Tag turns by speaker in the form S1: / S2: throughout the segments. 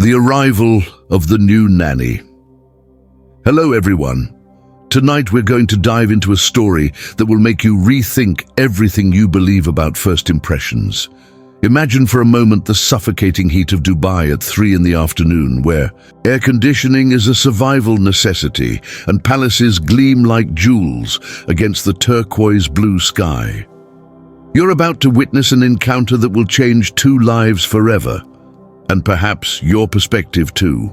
S1: The arrival of the new nanny. Hello everyone. Tonight we're going to dive into a story that will make you rethink everything you believe about first impressions. Imagine for a moment the suffocating heat of Dubai at 3 in the afternoon, where air conditioning is a survival necessity and palaces gleam like jewels against the turquoise blue sky. You're about to witness an encounter that will change 2 lives forever, and perhaps your perspective too.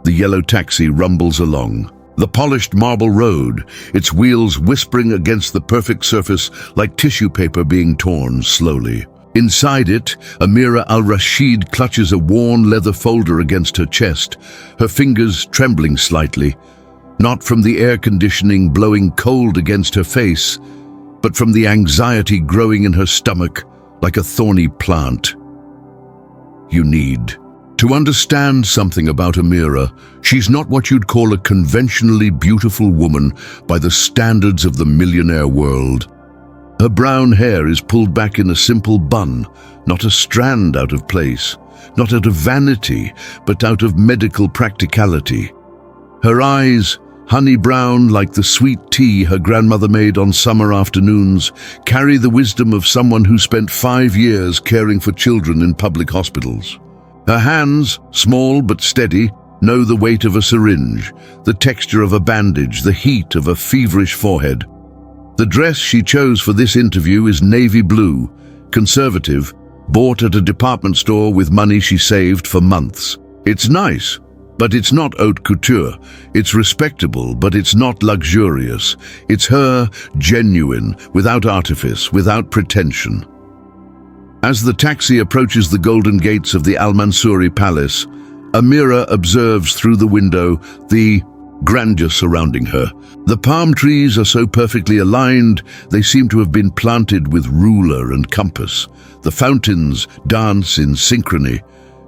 S1: The yellow taxi rumbles along, the polished marble road, its wheels whispering against the perfect surface like tissue paper being torn slowly. Inside it, Amira al-Rashid clutches a worn leather folder against her chest, her fingers trembling slightly, not from the air conditioning blowing cold against her face, but from the anxiety growing in her stomach like a thorny plant. You need to understand something about Amira. She's not what you'd call a conventionally beautiful woman by the standards of the millionaire world. Her brown hair is pulled back in a simple bun, not a strand out of place, not out of vanity, but out of medical practicality. Her eyes, honey brown like the sweet tea her grandmother made on summer afternoons, carry the wisdom of someone who spent 5 years caring for children in public hospitals. Her hands, small but steady, know the weight of a syringe, the texture of a bandage, the heat of a feverish forehead. The dress she chose for this interview is navy blue, conservative, bought at a department store with money she saved for months. It's nice, but it's not haute couture. It's respectable, but it's not luxurious. It's her, genuine, without artifice, without pretension. As the taxi approaches the golden gates of the Al Mansouri Palace, Amira observes through the window the grandeur surrounding her. The palm trees are so perfectly aligned, they seem to have been planted with ruler and compass. The fountains dance in synchrony,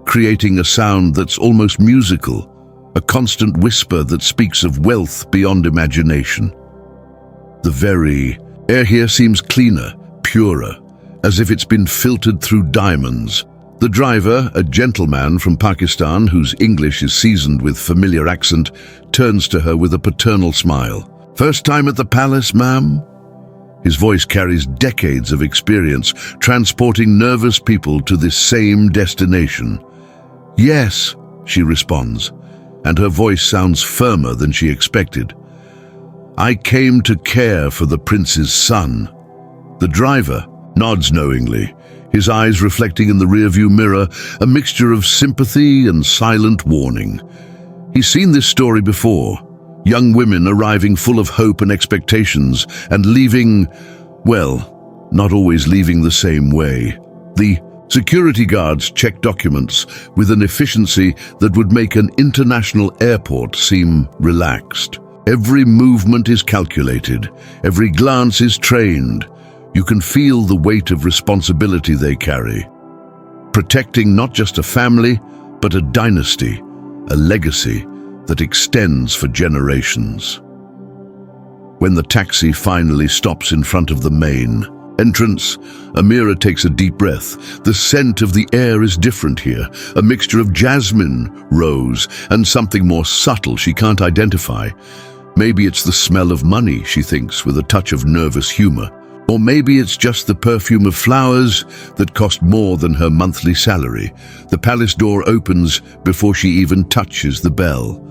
S1: creating a sound that's almost musical, a constant whisper that speaks of wealth beyond imagination. The very air here seems cleaner, purer, as if it's been filtered through diamonds. The driver, a gentleman from Pakistan whose English is seasoned with familiar accent, turns to her with a paternal smile. "First time at the palace, ma'am?" His voice carries decades of experience, transporting nervous people to this same destination. "Yes," she responds, and her voice sounds firmer than she expected. "I came to care for the prince's son." The driver nods knowingly, his eyes reflecting in the rearview mirror a mixture of sympathy and silent warning. He's seen this story before. Young women arriving full of hope and expectations and leaving, well, not always leaving the same way. The security guards check documents with an efficiency that would make an international airport seem relaxed. Every movement is calculated, every glance is trained. You can feel the weight of responsibility they carry, protecting not just a family, but a dynasty, a legacy that extends for generations. When the taxi finally stops in front of the main entrance, Amira takes a deep breath. The scent of the air is different here, a mixture of jasmine, rose, and something more subtle she can't identify. Maybe it's the smell of money, she thinks, with a touch of nervous humor. Or maybe it's just the perfume of flowers that cost more than her monthly salary. The palace door opens before she even touches the bell,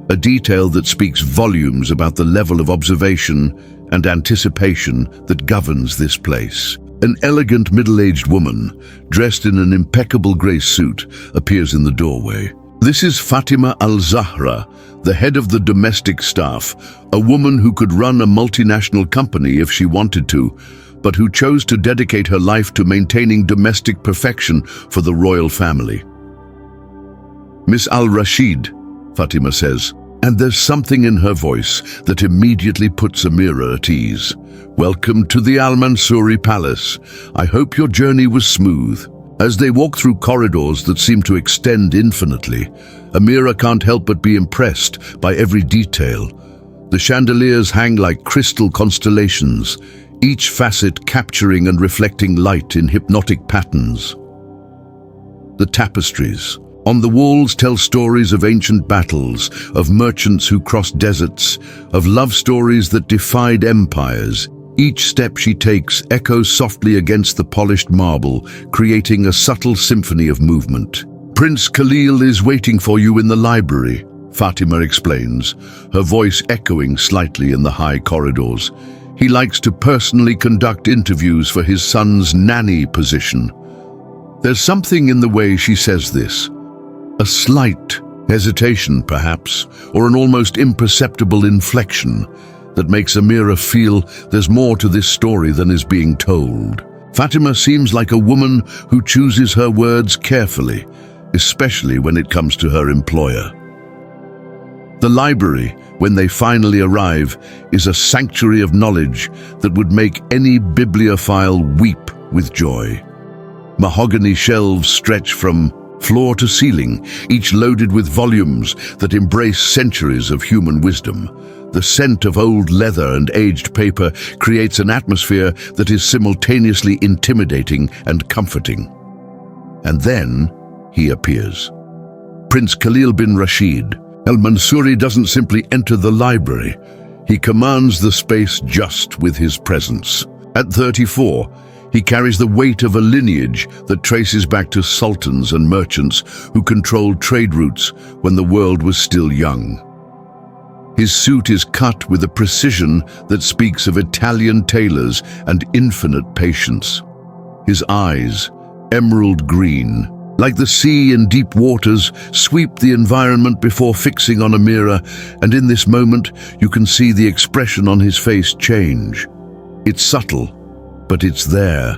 S1: a detail that speaks volumes about the level of observation and anticipation that governs this place. An elegant middle-aged woman, dressed in an impeccable grey suit, appears in the doorway. This is Fatima al-Zahra, the head of the domestic staff, a woman who could run a multinational company if she wanted to, but who chose to dedicate her life to maintaining domestic perfection for the royal family. "Miss al-Rashid," Fatima says, and there's something in her voice that immediately puts Amira at ease. "Welcome to the Al Mansouri Palace. I hope your journey was smooth." As they walk through corridors that seem to extend infinitely, Amira can't help but be impressed by every detail. The chandeliers hang like crystal constellations, each facet capturing and reflecting light in hypnotic patterns. The tapestries, On the walls tell stories of ancient battles, of merchants who crossed deserts, of love stories that defied empires. Each step she takes echoes softly against the polished marble, creating a subtle symphony of movement. "Prince Khalil is waiting for you in the library," Fatima explains, her voice echoing slightly in the high corridors. He likes to personally conduct interviews for his son's nanny position. There's something in the way she says this. A slight hesitation, perhaps, or an almost imperceptible inflection that makes Amira feel there's more to this story than is being told. Fatima seems like a woman who chooses her words carefully, especially when it comes to her employer. The library, when they finally arrive, is a sanctuary of knowledge that would make any bibliophile weep with joy. Mahogany shelves stretch from floor to ceiling, each loaded with volumes that embrace centuries of human wisdom. The scent of old leather and aged paper creates an atmosphere that is simultaneously intimidating and comforting. And then he appears. Prince Khalil bin Rashid. Al-Mansuri doesn't simply enter the library. He commands the space just with his presence. At 34, he carries the weight of a lineage that traces back to sultans and merchants who controlled trade routes when the world was still young. His suit is cut with a precision that speaks of Italian tailors and infinite patience. His eyes, emerald green, like the sea in deep waters, sweep the environment before fixing on Amira, and in this moment you can see the expression on his face change. It's subtle, but it's there.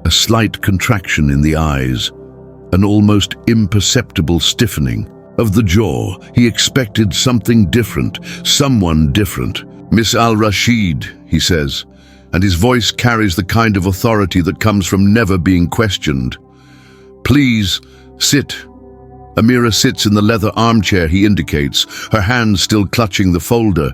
S1: A slight contraction in the eyes, an almost imperceptible stiffening of the jaw. He expected something different, someone different. "Miss Al-Rashid," he says, and his voice carries the kind of authority that comes from never being questioned. "Please, sit." Amira sits in the leather armchair he indicates, her hands still clutching the folder.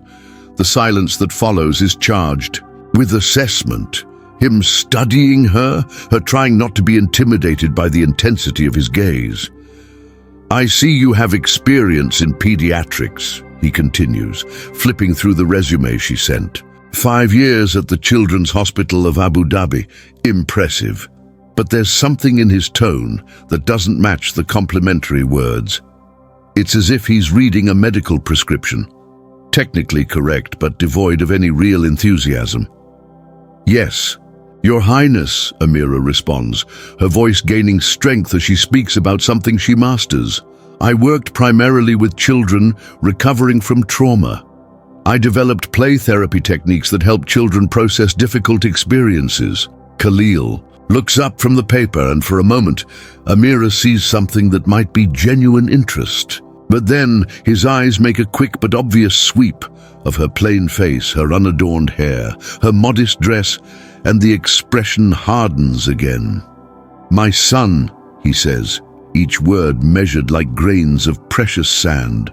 S1: The silence that follows is charged with assessment. Him studying her trying not to be intimidated by the intensity of his gaze. "I see you have experience in pediatrics," he continues, flipping through the resume she sent. 5 years at the Children's Hospital of Abu Dhabi. Impressive. But there's something in his tone that doesn't match the complimentary words. It's as if he's reading a medical prescription. Technically correct, but devoid of any real enthusiasm. "Yes, Your Highness," Amira responds, her voice gaining strength as she speaks about something she masters. "I worked primarily with children recovering from trauma. I developed play therapy techniques that help children process difficult experiences." Khalil looks up from the paper, and for a moment, Amira sees something that might be genuine interest. But then his eyes make a quick but obvious sweep of her plain face, her unadorned hair, her modest dress, and the expression hardens again. "My son," he says, each word measured like grains of precious sand,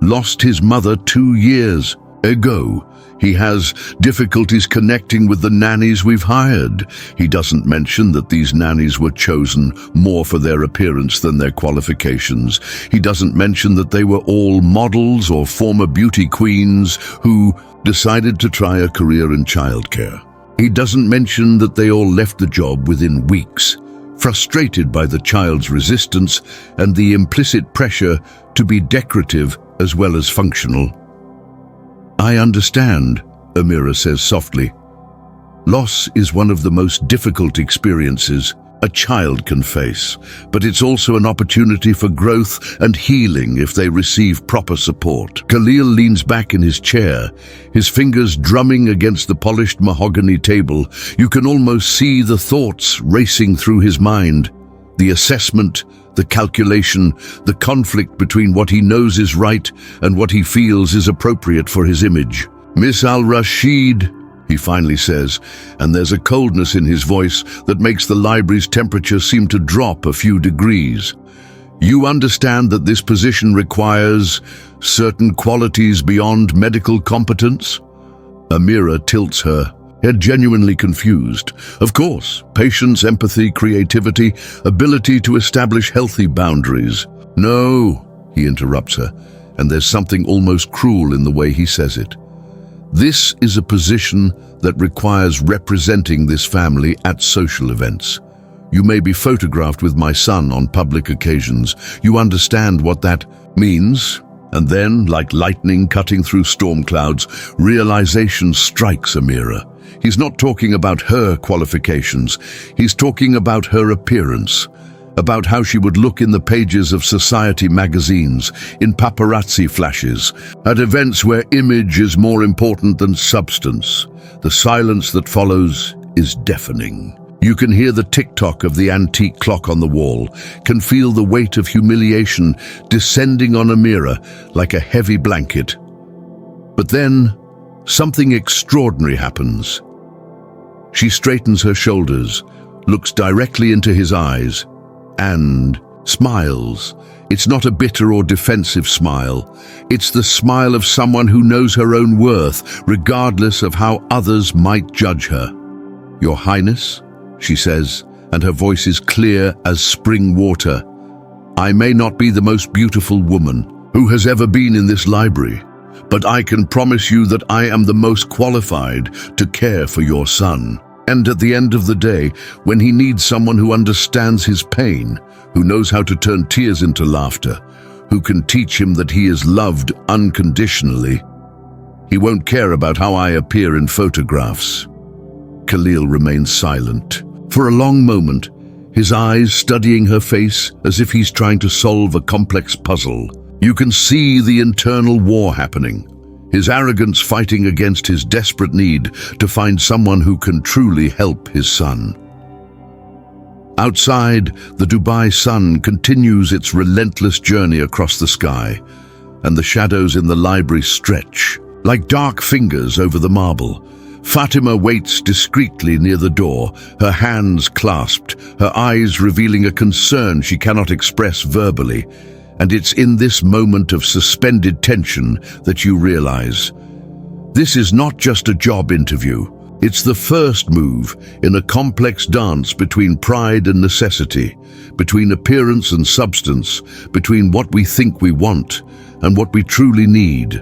S1: "lost his mother 2 years ago. He has difficulties connecting with the nannies we've hired." He doesn't mention that these nannies were chosen more for their appearance than their qualifications. He doesn't mention that they were all models or former beauty queens who decided to try a career in childcare. He doesn't mention that they all left the job within weeks, frustrated by the child's resistance and the implicit pressure to be decorative as well as functional. "I understand," Amira says softly. "Loss is one of the most difficult experiences a child can face, but it's also an opportunity for growth and healing if they receive proper support." Khalil leans back in his chair, his fingers drumming against the polished mahogany table. You can almost see the thoughts racing through his mind. The assessment, the calculation, the conflict between what he knows is right and what he feels is appropriate for his image. "Miss Al-Rashid," he finally says, and there's a coldness in his voice that makes the library's temperature seem to drop a few degrees. "You understand that this position requires certain qualities beyond medical competence?" Amira tilts her They're genuinely confused. Of course, patience, empathy, creativity, ability to establish healthy boundaries. No, he interrupts her, and there's something almost cruel in the way he says it. This is a position that requires representing this family at social events. You may be photographed with my son on public occasions. You understand what that means? And then, like lightning cutting through storm clouds, realization strikes Amira. He's not talking about her qualifications. He's talking about her appearance, about how she would look in the pages of society magazines, in paparazzi flashes, at events where image is more important than substance. The silence that follows is deafening. You can hear the tick-tock of the antique clock on the wall, can feel the weight of humiliation descending on Amira like a heavy blanket. But then, something extraordinary happens. She straightens her shoulders, looks directly into his eyes, and smiles. It's not a bitter or defensive smile. It's the smile of someone who knows her own worth, regardless of how others might judge her. "Your Highness," she says, and her voice is clear as spring water. "I may not be the most beautiful woman who has ever been in this library, but I can promise you that I am the most qualified to care for your son. And at the end of the day, when he needs someone who understands his pain, who knows how to turn tears into laughter, who can teach him that he is loved unconditionally, he won't care about how I appear in photographs." Khalil remains silent. For a long moment, his eyes studying her face as if he's trying to solve a complex puzzle. You can see the internal war happening, his arrogance fighting against his desperate need to find someone who can truly help his son. Outside, the Dubai sun continues its relentless journey across the sky, and the shadows in the library stretch like dark fingers over the marble. Fatima waits discreetly near the door, her hands clasped, her eyes revealing a concern she cannot express verbally. And it's in this moment of suspended tension that you realize this is not just a job interview. It's the first move in a complex dance between pride and necessity, between appearance and substance, between what we think we want and what we truly need.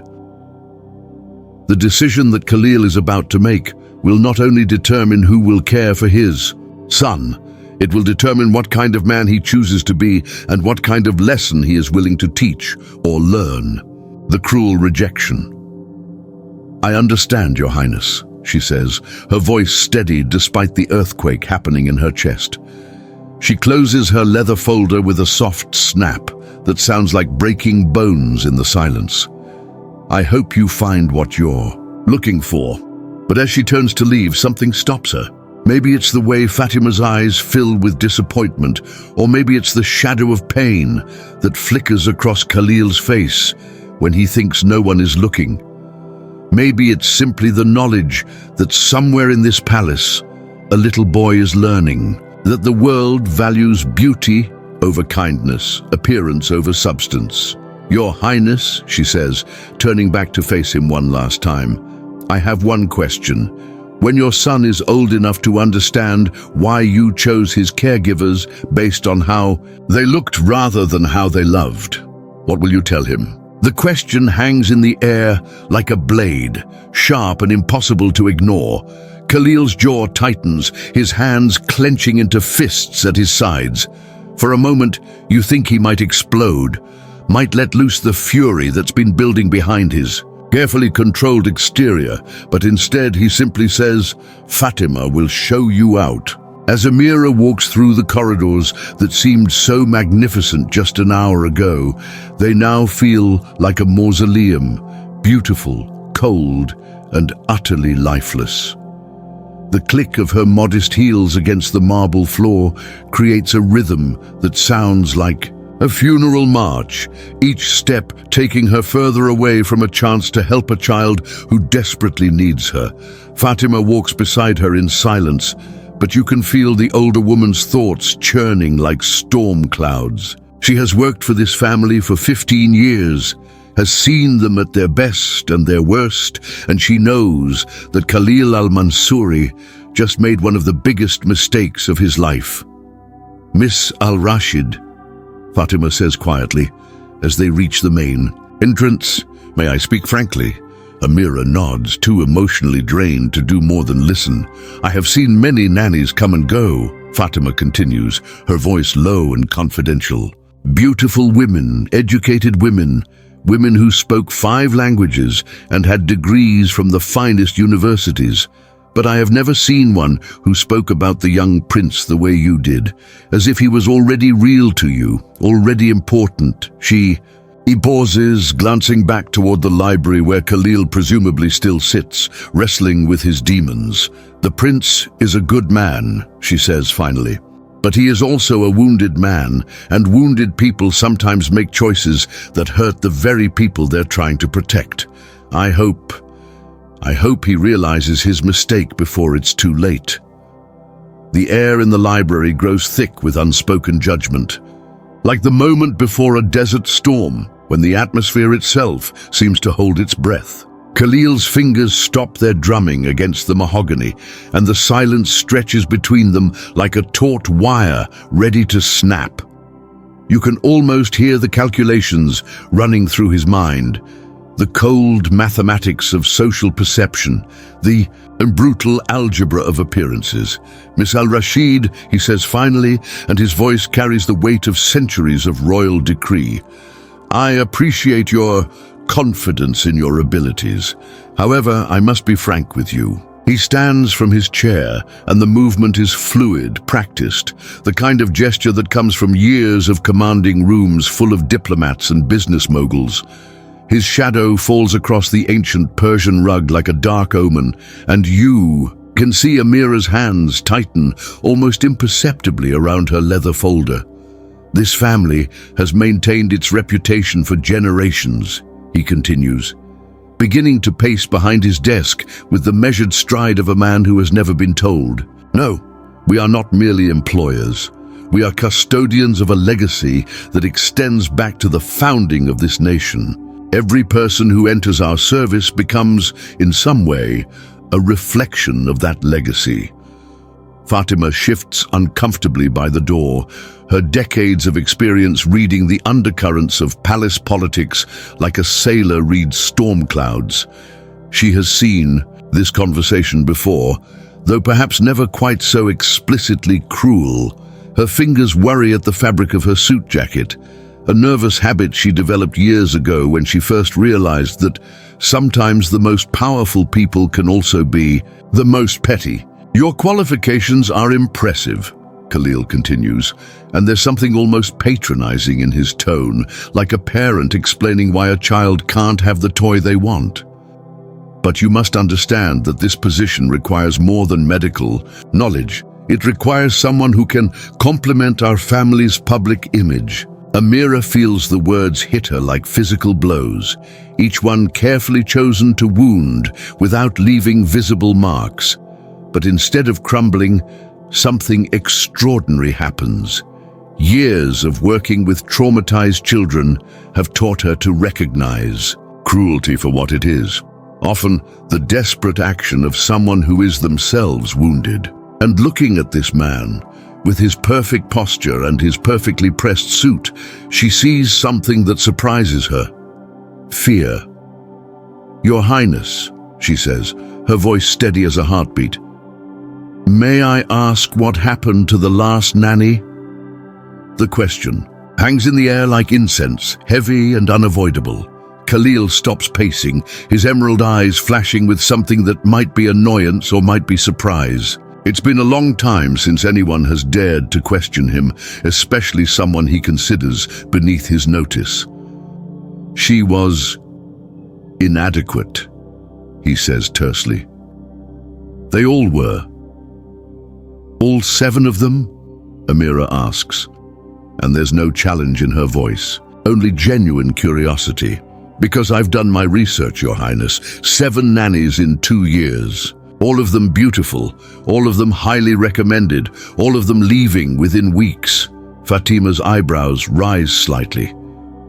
S1: The decision that Khalil is about to make will not only determine who will care for his son, it will determine what kind of man he chooses to be and what kind of lesson he is willing to teach or learn. The cruel rejection. "I understand, Your Highness," she says, her voice steady despite the earthquake happening in her chest. She closes her leather folder with a soft snap that sounds like breaking bones in the silence. "I hope you find what you're looking for." But as she turns to leave, something stops her. Maybe it's the way Fatima's eyes fill with disappointment, or maybe it's the shadow of pain that flickers across Khalil's face when he thinks no one is looking. Maybe it's simply the knowledge that somewhere in this palace, a little boy is learning that the world values beauty over kindness, appearance over substance. "Your Highness," she says, turning back to face him one last time, "I have one question. When your son is old enough to understand why you chose his caregivers based on how they looked rather than how they loved, what will you tell him?" The question hangs in the air like a blade, sharp and impossible to ignore. Khalil's jaw tightens, his hands clenching into fists at his sides. For a moment, you think he might explode, might let loose the fury that's been building behind his carefully controlled exterior, but instead he simply says, "Fatima will show you out." As Amira walks through the corridors that seemed so magnificent just an hour ago, they now feel like a mausoleum, beautiful, cold, and utterly lifeless. The click of her modest heels against the marble floor creates a rhythm that sounds like a funeral march, each step taking her further away from a chance to help a child who desperately needs her. Fatima walks beside her in silence, but you can feel the older woman's thoughts churning like storm clouds. She has worked for this family for 15 years, has seen them at their best and their worst, and she knows that Khalil al-Mansouri just made one of the biggest mistakes of his life. "Miss al-Rashid," Fatima says quietly as they reach the main entrance. "May I speak frankly?" Amira nods, too emotionally drained to do more than listen. "I have seen many nannies come and go," Fatima continues, her voice low and confidential. "Beautiful women, educated women, women who spoke 5 languages and had degrees from the finest universities. But I have never seen one who spoke about the young prince the way you did, as if he was already real to you, already important. He pauses, glancing back toward the library where Khalil presumably still sits, wrestling with his demons. "The prince is a good man," she says finally. "But he is also a wounded man, and wounded people sometimes make choices that hurt the very people they're trying to protect. I hope he realizes his mistake before it's too late." The air in the library grows thick with unspoken judgment, like the moment before a desert storm, when the atmosphere itself seems to hold its breath. Khalil's fingers stop their drumming against the mahogany, and the silence stretches between them like a taut wire ready to snap. You can almost hear the calculations running through his mind, the cold mathematics of social perception, the brutal algebra of appearances. "Miss al-Rashid," he says finally, and his voice carries the weight of centuries of royal decree, "I appreciate your confidence in your abilities. However, I must be frank with you." He stands from his chair, and the movement is fluid, practiced, the kind of gesture that comes from years of commanding rooms full of diplomats and business moguls. His shadow falls across the ancient Persian rug like a dark omen, and you can see Amira's hands tighten almost imperceptibly around her leather folder. "This family has maintained its reputation for generations," he continues, beginning to pace behind his desk with the measured stride of a man who has never been told. "No, we are not merely employers. We are custodians of a legacy that extends back to the founding of this nation. Every person who enters our service becomes, in some way, a reflection of that legacy." Fatima shifts uncomfortably by the door, her decades of experience reading the undercurrents of palace politics like a sailor reads storm clouds. She has seen this conversation before, though perhaps never quite so explicitly cruel. Her fingers worry at the fabric of her suit jacket, a nervous habit she developed years ago when she first realized that sometimes the most powerful people can also be the most petty. "Your qualifications are impressive," Khalil continues, and there's something almost patronizing in his tone, like a parent explaining why a child can't have the toy they want. "But you must understand that this position requires more than medical knowledge. It requires someone who can complement our family's public image." Amira feels the words hit her like physical blows, each one carefully chosen to wound without leaving visible marks. But instead of crumbling, something extraordinary happens. Years of working with traumatized children have taught her to recognize cruelty for what it is, often the desperate action of someone who is themselves wounded. And looking at this man, with his perfect posture and his perfectly pressed suit, she sees something that surprises her. Fear. "Your Highness," she says, her voice steady as a heartbeat, "may I ask what happened to the last nanny?" The question hangs in the air like incense, heavy and unavoidable. Khalil stops pacing, his emerald eyes flashing with something that might be annoyance or might be surprise. It's been a long time since anyone has dared to question him, especially someone he considers beneath his notice. "She was inadequate," he says tersely. "They all were." "All 7 of them?" Amira asks, and there's no challenge in her voice, only genuine curiosity. "Because I've done my research, Your Highness. 7 nannies in 2 years. All of them beautiful, all of them highly recommended, all of them leaving within weeks." Fatima's eyebrows rise slightly.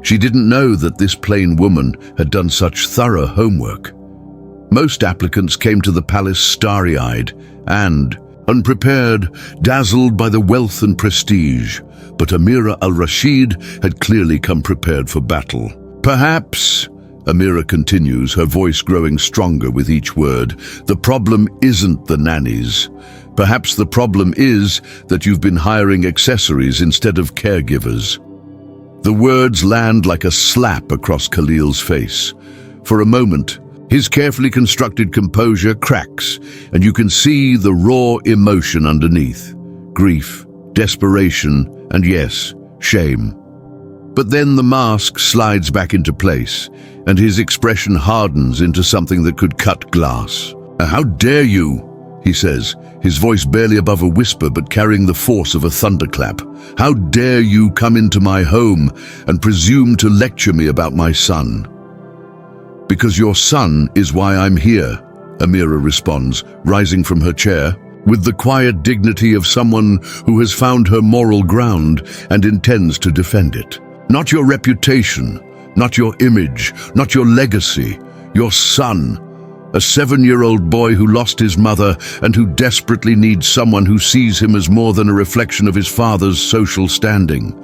S1: She didn't know that this plain woman had done such thorough homework. Most applicants came to the palace starry-eyed and unprepared, dazzled by the wealth and prestige, but Amira al-Rashid had clearly come prepared for battle. Perhaps, Amira continues, her voice growing stronger with each word, the problem isn't the nannies. Perhaps the problem is that you've been hiring accessories instead of caregivers. The words land like a slap across Khalil's face. For a moment, his carefully constructed composure cracks, and you can see the raw emotion underneath. Grief, desperation, and yes, shame. But then the mask slides back into place, and his expression hardens into something that could cut glass. "How dare you?" he says, his voice barely above a whisper but carrying the force of a thunderclap. "How dare you come into my home and presume to lecture me about my son?" "Because your son is why I'm here," Amira responds, rising from her chair, with the quiet dignity of someone who has found her moral ground and intends to defend it. "Not your reputation, not your image, not your legacy, your son. A 7-year-old boy who lost his mother and who desperately needs someone who sees him as more than a reflection of his father's social standing."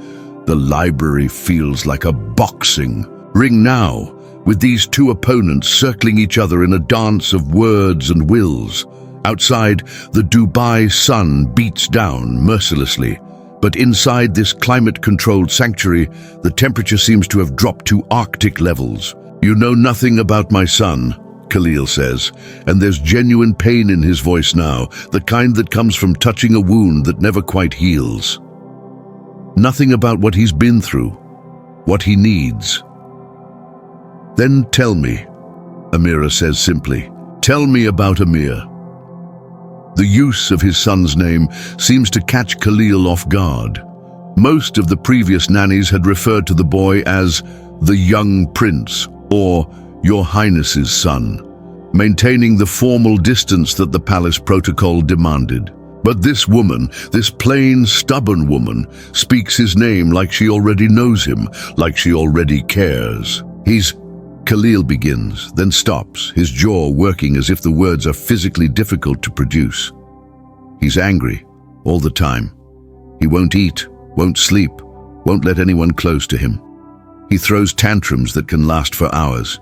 S1: The library feels like a boxing ring now, with these two opponents circling each other in a dance of words and wills. Outside, the Dubai sun beats down mercilessly. But inside this climate-controlled sanctuary, the temperature seems to have dropped to Arctic levels. "You know nothing about my son," Khalil says, and there's genuine pain in his voice now, the kind that comes from touching a wound that never quite heals. "Nothing about what he's been through, what he needs." "Then tell me," Amira says simply. "Tell me about Amir." The use of his son's name seems to catch Khalil off guard. Most of the previous nannies had referred to the boy as the young prince or Your Highness's son, maintaining the formal distance that the palace protocol demanded. But this woman, this plain, stubborn woman, speaks his name like she already knows him, like she already cares. Khalil begins, then stops, his jaw working as if the words are physically difficult to produce. He's angry, all the time. He won't eat, won't sleep, won't let anyone close to him. He throws tantrums that can last for hours.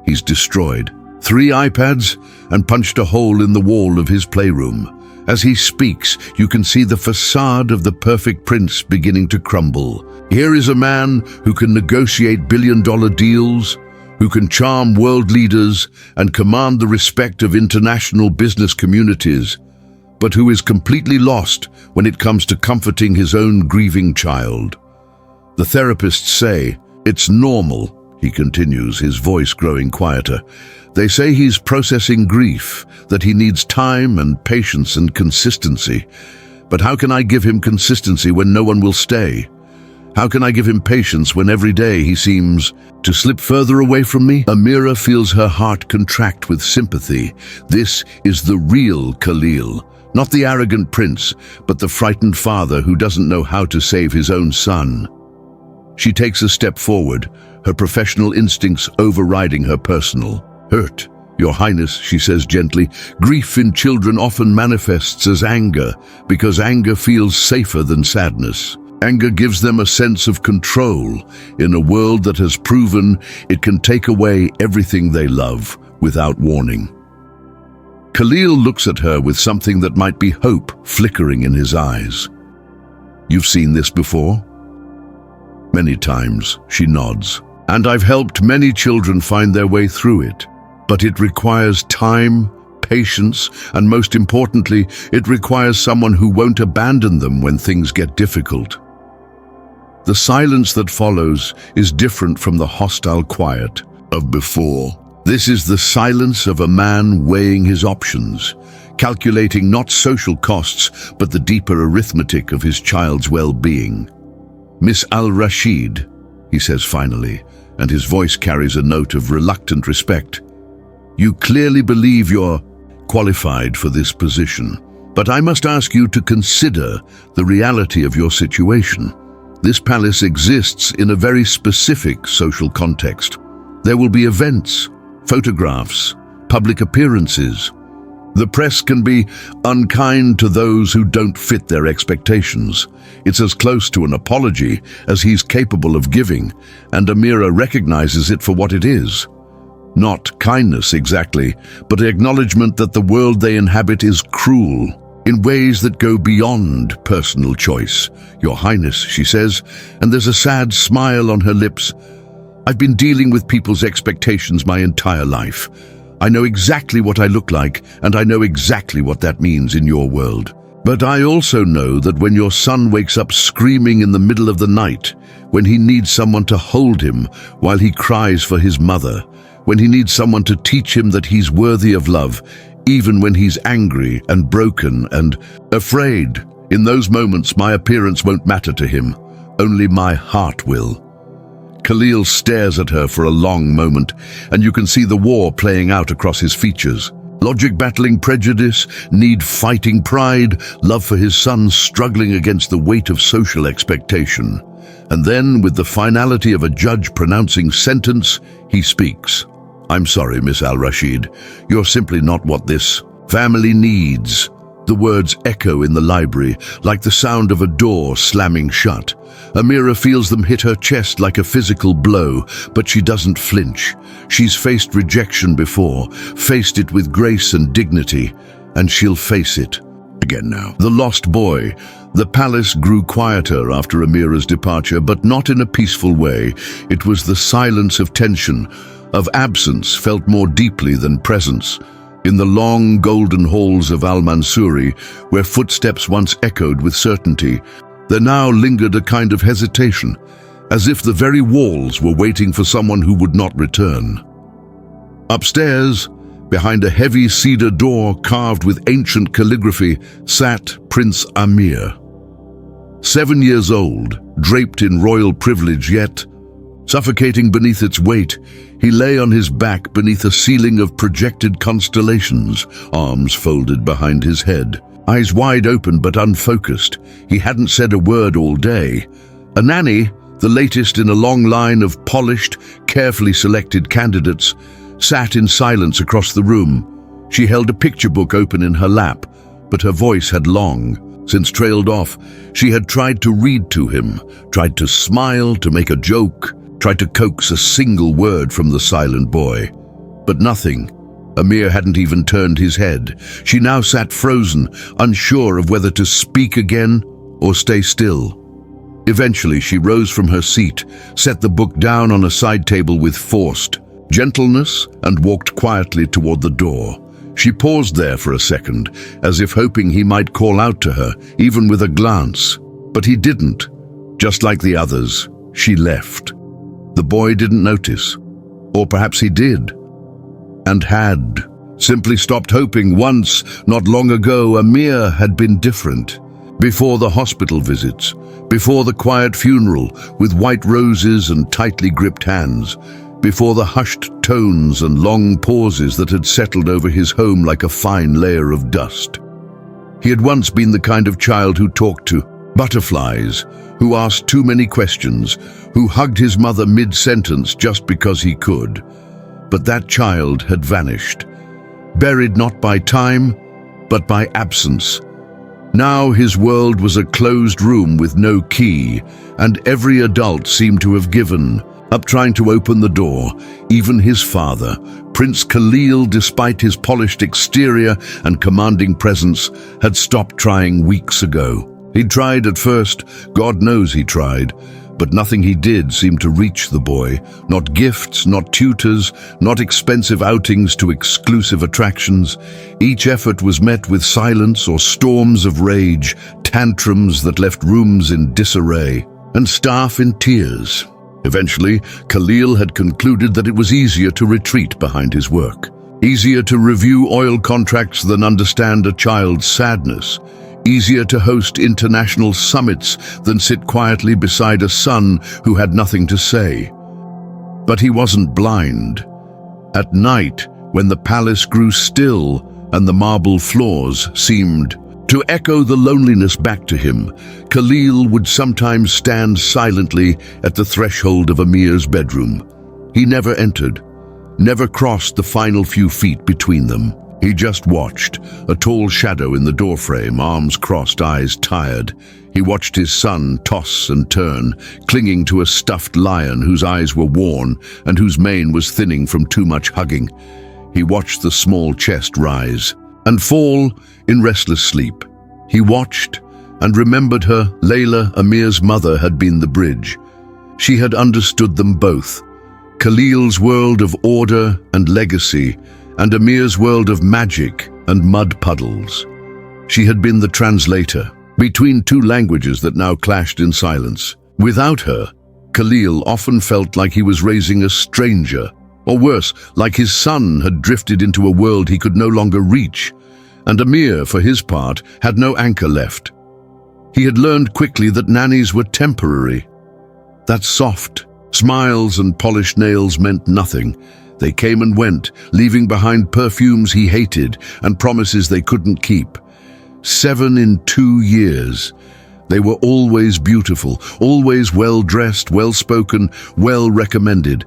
S1: He's destroyed 3 iPads and punched a hole in the wall of his playroom. As he speaks, you can see the facade of the perfect prince beginning to crumble. Here is a man who can negotiate billion-dollar deals, who can charm world leaders and command the respect of international business communities, but who is completely lost when it comes to comforting his own grieving child. The therapists say, "It's normal," he continues, his voice growing quieter. "They say he's processing grief, that he needs time and patience and consistency. But how can I give him consistency when no one will stay? How can I give him patience when every day he seems to slip further away from me?" Amira feels her heart contract with sympathy. This is the real Khalil, not the arrogant prince, but the frightened father who doesn't know how to save his own son. She takes a step forward, her professional instincts overriding her personal. "Hurt, Your Highness," she says gently. "Grief in children often manifests as anger, because anger feels safer than sadness. Anger gives them a sense of control in a world that has proven it can take away everything they love without warning." Khalil looks at her with something that might be hope flickering in his eyes. "You've seen this before?" "Many times," she nods. "And I've helped many children find their way through it. But it requires time, patience, and most importantly, it requires someone who won't abandon them when things get difficult." The silence that follows is different from the hostile quiet of before. This is the silence of a man weighing his options, calculating not social costs, but the deeper arithmetic of his child's well-being. "Miss al-Rashid," he says finally, and his voice carries a note of reluctant respect. "You clearly believe you're qualified for this position, but I must ask you to consider the reality of your situation. This palace exists in a very specific social context. There will be events, photographs, public appearances. The press can be unkind to those who don't fit their expectations. It's as close to an apology as he's capable of giving, and Amira recognizes it for what it is. Not kindness exactly, but acknowledgement that the world they inhabit is cruel in ways that go beyond personal choice. "Your Highness," she says, and there's a sad smile on her lips. "I've been dealing with people's expectations my entire life. I know exactly what I look like, and I know exactly what that means in your world. But I also know that when your son wakes up screaming in the middle of the night, when he needs someone to hold him while he cries for his mother, when he needs someone to teach him that he's worthy of love, even when he's angry and broken and afraid, in those moments my appearance won't matter to him, only my heart will." Khalil stares at her for a long moment, and you can see the war playing out across his features. Logic battling prejudice, need fighting pride, love for his son struggling against the weight of social expectation. And then, with the finality of a judge pronouncing sentence, he speaks. "I'm sorry, Miss Al-Rashid. You're simply not what this family needs." The words echo in the library, like the sound of a door slamming shut. Amira feels them hit her chest like a physical blow, but she doesn't flinch. She's faced rejection before, faced it with grace and dignity, and she'll face it again now. The lost boy. The palace grew quieter after Amira's departure, but not in a peaceful way. It was the silence of tension, of absence felt more deeply than presence. In the long golden halls of Al-Mansuri, where footsteps once echoed with certainty, there now lingered a kind of hesitation, as if the very walls were waiting for someone who would not return. Upstairs, behind a heavy cedar door carved with ancient calligraphy, sat Prince Amir. 7 years old, draped in royal privilege, yet suffocating beneath its weight, he lay on his back beneath a ceiling of projected constellations, arms folded behind his head, eyes wide open but unfocused. He hadn't said a word all day. A nanny, the latest in a long line of polished, carefully selected candidates, sat in silence across the room. She held a picture book open in her lap, but her voice had long since trailed off. She had tried to read to him, tried to smile, to make a joke, tried to coax a single word from the silent boy. But nothing. Amir hadn't even turned his head. She now sat frozen, unsure of whether to speak again or stay still. Eventually, she rose from her seat, set the book down on a side table with forced gentleness, and walked quietly toward the door. She paused there for a second, as if hoping he might call out to her, even with a glance. But he didn't. Just like the others, she left. The boy didn't notice. Or perhaps he did. And had simply stopped hoping. Once, not long ago, Amir had been different. Before the hospital visits, before the quiet funeral with white roses and tightly gripped hands, before the hushed tones and long pauses that had settled over his home like a fine layer of dust. He had once been the kind of child who talked to butterflies, who asked too many questions, who hugged his mother mid-sentence just because he could. But that child had vanished, buried not by time, but by absence. Now his world was a closed room with no key, and every adult seemed to have given up trying to open the door, even his father. Prince Khalil, despite his polished exterior and commanding presence, had stopped trying weeks ago. He'd tried at first, God knows he tried, but nothing he did seemed to reach the boy. Not gifts, not tutors, not expensive outings to exclusive attractions. Each effort was met with silence or storms of rage, tantrums that left rooms in disarray, and staff in tears. Eventually, Khalil had concluded that it was easier to retreat behind his work. Easier to review oil contracts than understand a child's sadness. Easier to host international summits than sit quietly beside a son who had nothing to say. But he wasn't blind. At night, when the palace grew still and the marble floors seemed To echo the loneliness back to him, Khalil would sometimes stand silently at the threshold of Amir's bedroom. He never entered, never crossed the final few feet between them. He just watched, a tall shadow in the doorframe, arms crossed, eyes tired. He watched his son toss and turn, clinging to a stuffed lion whose eyes were worn and whose mane was thinning from too much hugging. He watched the small chest rise and fall in restless sleep. He watched and remembered her. Layla, Amir's mother, had been the bridge. She had understood them both. Khalil's world of order and legacy, and Amir's world of magic and mud puddles. She had been the translator between two languages that now clashed in silence. Without her, Khalil often felt like he was raising a stranger, or worse, like his son had drifted into a world he could no longer reach. And Amir, for his part, had no anchor left. He had learned quickly that nannies were temporary. That soft smiles and polished nails meant nothing. They came and went, leaving behind perfumes he hated and promises they couldn't keep. 7 in 2 years. They were always beautiful, always well-dressed, well-spoken, well-recommended.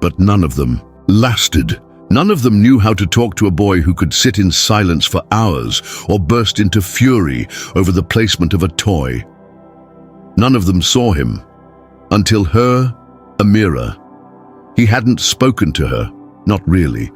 S1: But none of them lasted. None of them knew how to talk to a boy who could sit in silence for hours or burst into fury over the placement of a toy. None of them saw him. Until her, Amira. He hadn't spoken to her, not really,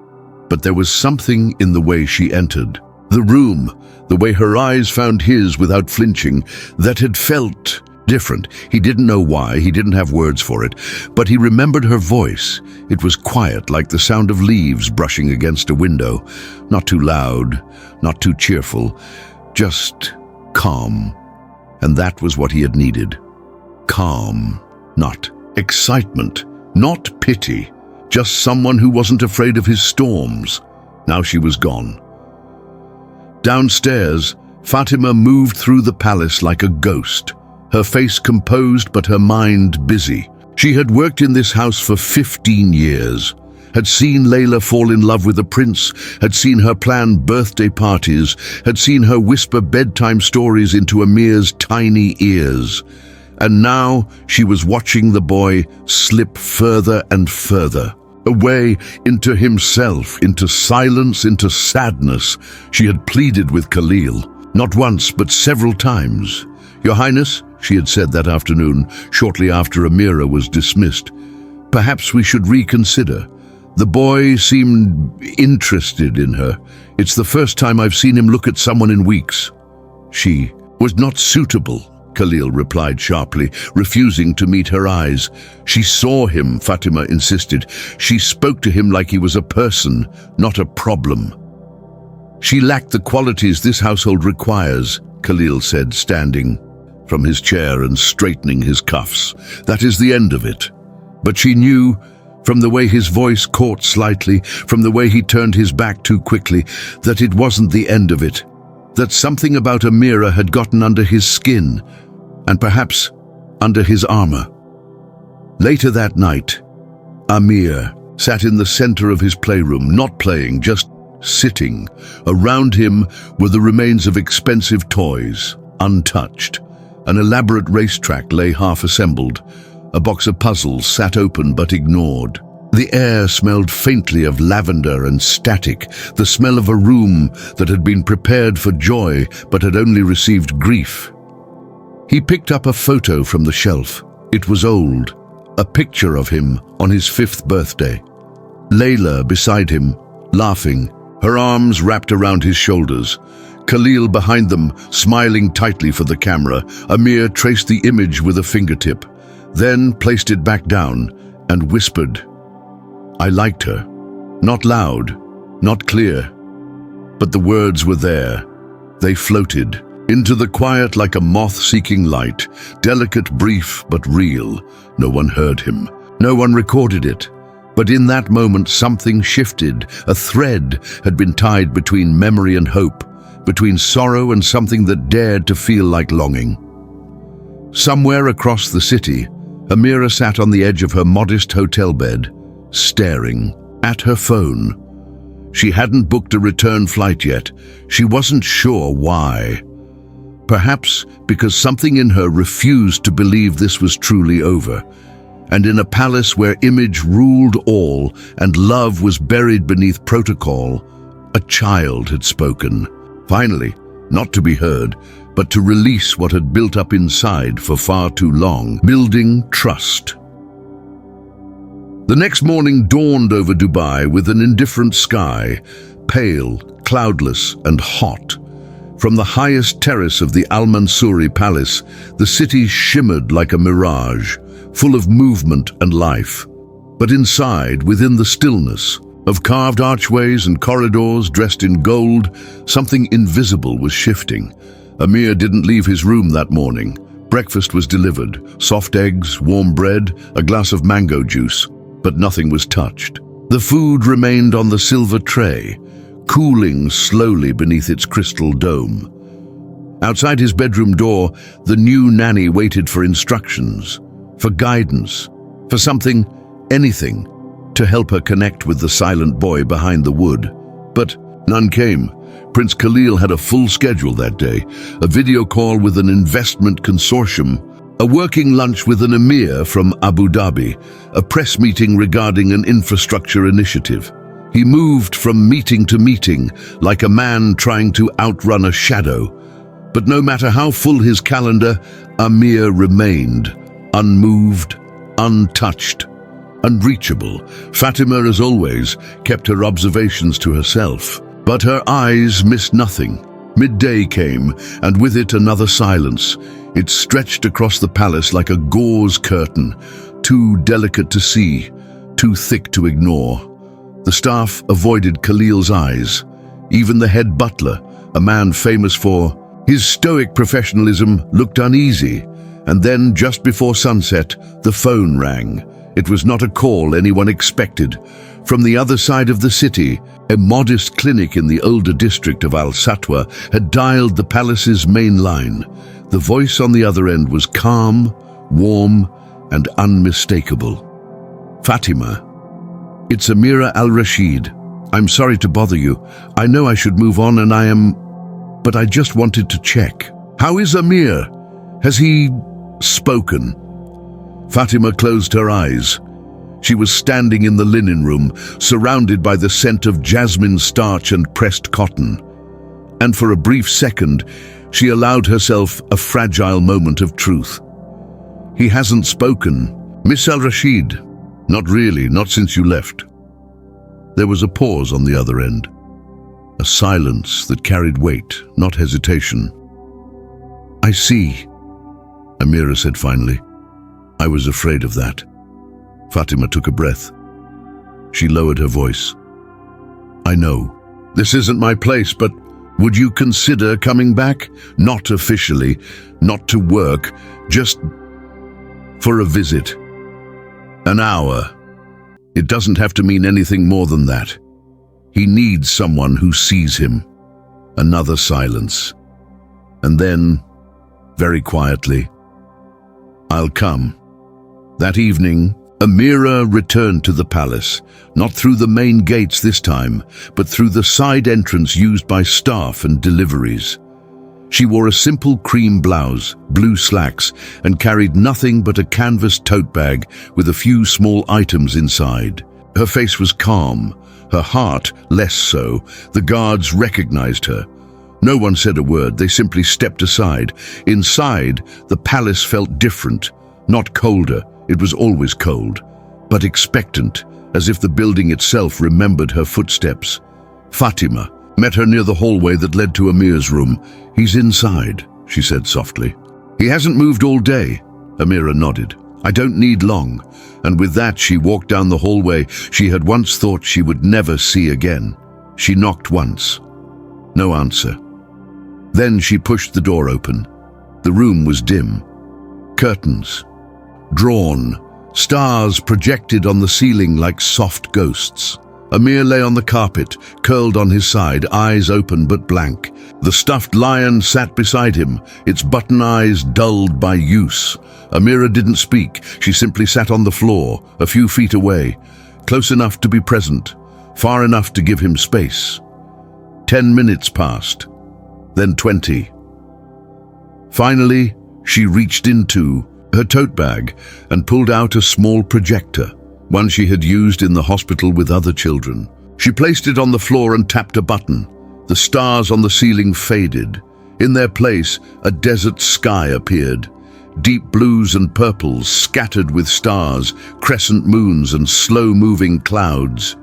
S1: but there was something in the way she entered. The room, the way her eyes found his without flinching, that had felt different. He didn't know why, he didn't have words for it, but he remembered her voice. It was quiet, like the sound of leaves brushing against a window. Not too loud, not too cheerful, just calm. And that was what he had needed. Calm, not excitement. Not pity, just someone who wasn't afraid of his storms. Now she was gone. Downstairs, Fatima moved through the palace like a ghost, her face composed but her mind busy. She had worked in this house for 15 years, had seen Layla fall in love with a prince, had seen her plan birthday parties, had seen her whisper bedtime stories into Amir's tiny ears. And now she was watching the boy slip further and further, away into himself, into silence, into sadness. She had pleaded with Khalil, not once but several times. "Your Highness," she had said that afternoon, shortly after Amira was dismissed, "perhaps we should reconsider. The boy seemed interested in her. It's the first time I've seen him look at someone in weeks." "She was not suitable," Khalil replied sharply, refusing to meet her eyes. "She saw him," Fatima insisted. "She spoke to him like he was a person, not a problem." "She lacked the qualities this household requires," Khalil said, standing from his chair and straightening his cuffs. "That is the end of it." But she knew, from the way his voice caught slightly, from the way he turned his back too quickly, that it wasn't the end of it. That something about Amira had gotten under his skin, and perhaps under his armor. Later that night, Amir sat in the center of his playroom, not playing, just sitting. Around him were the remains of expensive toys, untouched. An elaborate racetrack lay half-assembled. A box of puzzles sat open but ignored. The air smelled faintly of lavender and static, the smell of a room that had been prepared for joy but had only received grief. He picked up a photo from the shelf. It was old, a picture of him on his 5th birthday. Layla beside him, laughing, her arms wrapped around his shoulders. Khalil behind them, smiling tightly for the camera. Amir traced the image with a fingertip, then placed it back down and whispered, "I liked her." Not loud, not clear, but the words were there. They floated into the quiet like a moth seeking light, delicate, brief, but real. No one heard him. No one recorded it. But in that moment, something shifted. A thread had been tied between memory and hope, between sorrow and something that dared to feel like longing. Somewhere across the city, Amira sat on the edge of her modest hotel bed, staring at her phone. She hadn't booked a return flight yet. She wasn't sure why. Perhaps because something in her refused to believe this was truly over. And in a palace where image ruled all and love was buried beneath protocol, a child had spoken. Finally, not to be heard, but to release what had built up inside for far too long, building trust. The next morning dawned over Dubai with an indifferent sky, pale, cloudless, and hot. From the highest terrace of the Al Mansouri Palace, the city shimmered like a mirage, full of movement and life. But inside, within the stillness of carved archways and corridors dressed in gold, something invisible was shifting. Amir didn't leave his room that morning. Breakfast was delivered, soft eggs, warm bread, a glass of mango juice, but nothing was touched. The food remained on the silver tray, cooling slowly beneath its crystal dome. Outside his bedroom door, the new nanny waited for instructions, for guidance, for something, anything, to help her connect with the silent boy behind the wood. But none came. Prince Khalil had a full schedule that day, a video call with an investment consortium, a working lunch with an emir from Abu Dhabi, a press meeting regarding an infrastructure initiative. He moved from meeting to meeting, like a man trying to outrun a shadow. But no matter how full his calendar, Amir remained, unmoved, untouched, unreachable. Fatima, as always, kept her observations to herself. But her eyes missed nothing. Midday came, and with it another silence. It stretched across the palace like a gauze curtain, too delicate to see, too thick to ignore. The staff avoided Khalil's eyes. Even the head butler, a man famous for his stoic professionalism, looked uneasy. And then, just before sunset, the phone rang. It was not a call anyone expected. From the other side of the city, a modest clinic in the older district of Al Satwa had dialed the palace's main line. The voice on the other end was calm, warm, and unmistakable. "Fatima, it's Amira al-Rashid. I'm sorry to bother you. I know I should move on and but I just wanted to check. How is Amir? Has he spoken?" Fatima closed her eyes. She was standing in the linen room, surrounded by the scent of jasmine starch and pressed cotton. And for a brief second, she allowed herself a fragile moment of truth. "He hasn't spoken. Miss al-Rashid, not really, not since you left." There was a pause on the other end, a silence that carried weight, not hesitation. "I see," Amira said finally. "I was afraid of that." Fatima took a breath. She lowered her voice. "I know. This isn't my place, but would you consider coming back? Not officially, not to work, just for a visit. An hour. It doesn't have to mean anything more than that. He needs someone who sees him." Another silence. And then, very quietly, "I'll come." That evening, Amira returned to the palace, not through the main gates this time, but through the side entrance used by staff and deliveries. She wore a simple cream blouse, blue slacks, and carried nothing but a canvas tote bag with a few small items inside. Her face was calm, her heart less so. The guards recognized her. No one said a word, they simply stepped aside. Inside, the palace felt different, not colder. It was always cold, but expectant, as if the building itself remembered her footsteps. Fatima met her near the hallway that led to Amir's room. "He's inside," she said softly. "He hasn't moved all day." Amira nodded. "I don't need long." And with that, she walked down the hallway she had once thought she would never see again. She knocked once. No answer. Then she pushed the door open. The room was dim. Curtains drawn, stars projected on the ceiling like soft ghosts. Amir lay on the carpet, curled on his side, eyes open but blank. The stuffed lion sat beside him, its button eyes dulled by use. Amira didn't speak. She simply sat on the floor, a few feet away, close enough to be present, far enough to give him space. 10 minutes passed, then 20. Finally, she reached into her tote bag and pulled out a small projector, one she had used in the hospital with other children. She placed it on the floor and tapped a button. The stars on the ceiling faded. In their place, a desert sky appeared. Deep blues and purples scattered with stars, crescent moons and slow-moving clouds.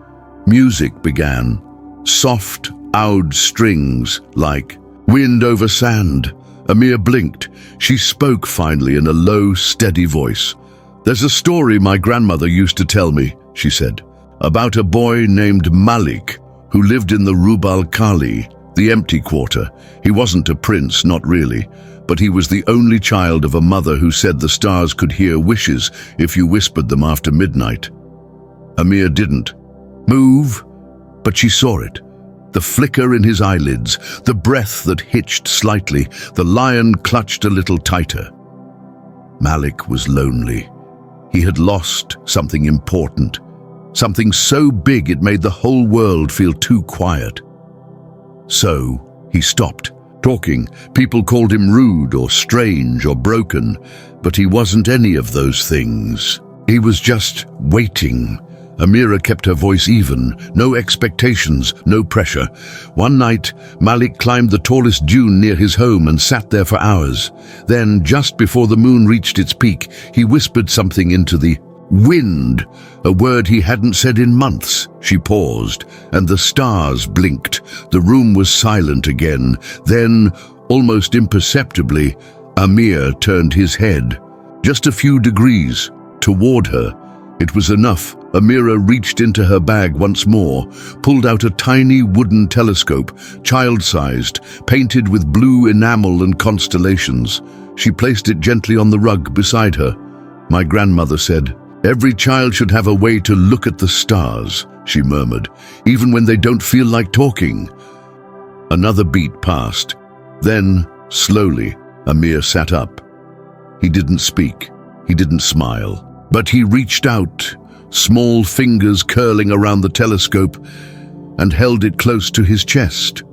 S1: Music began. Soft, oud strings like wind over sand. Amira blinked. She spoke finally in a low, steady voice. "There's a story my grandmother used to tell me," she said, "about a boy named Malik who lived in the Rubal Khali, the empty quarter. He wasn't a prince, not really, but he was the only child of a mother who said the stars could hear wishes if you whispered them after midnight." Amira didn't move, but she saw it. The flicker in his eyelids, the breath that hitched slightly, the lion clutched a little tighter. Malik was lonely. He had lost something important, something so big it made the whole world feel too quiet. So he stopped talking. People called him rude or strange or broken, but he wasn't any of those things. He was just waiting. Amira kept her voice even, no expectations, no pressure. One night, Malik climbed the tallest dune near his home and sat there for hours. Then, just before the moon reached its peak, he whispered something into the wind, a word he hadn't said in months. She paused, and the stars blinked. The room was silent again. Then, almost imperceptibly, Amir turned his head, just a few degrees, toward her. It was enough. Amira reached into her bag once more, pulled out a tiny wooden telescope, child-sized, painted with blue enamel and constellations. She placed it gently on the rug beside her. "My grandmother said, 'Every child should have a way to look at the stars,'" she murmured, "even when they don't feel like talking." Another beat passed. Then, slowly, Amir sat up. He didn't speak. He didn't smile. But he reached out, small fingers curling around the telescope, and held it close to his chest.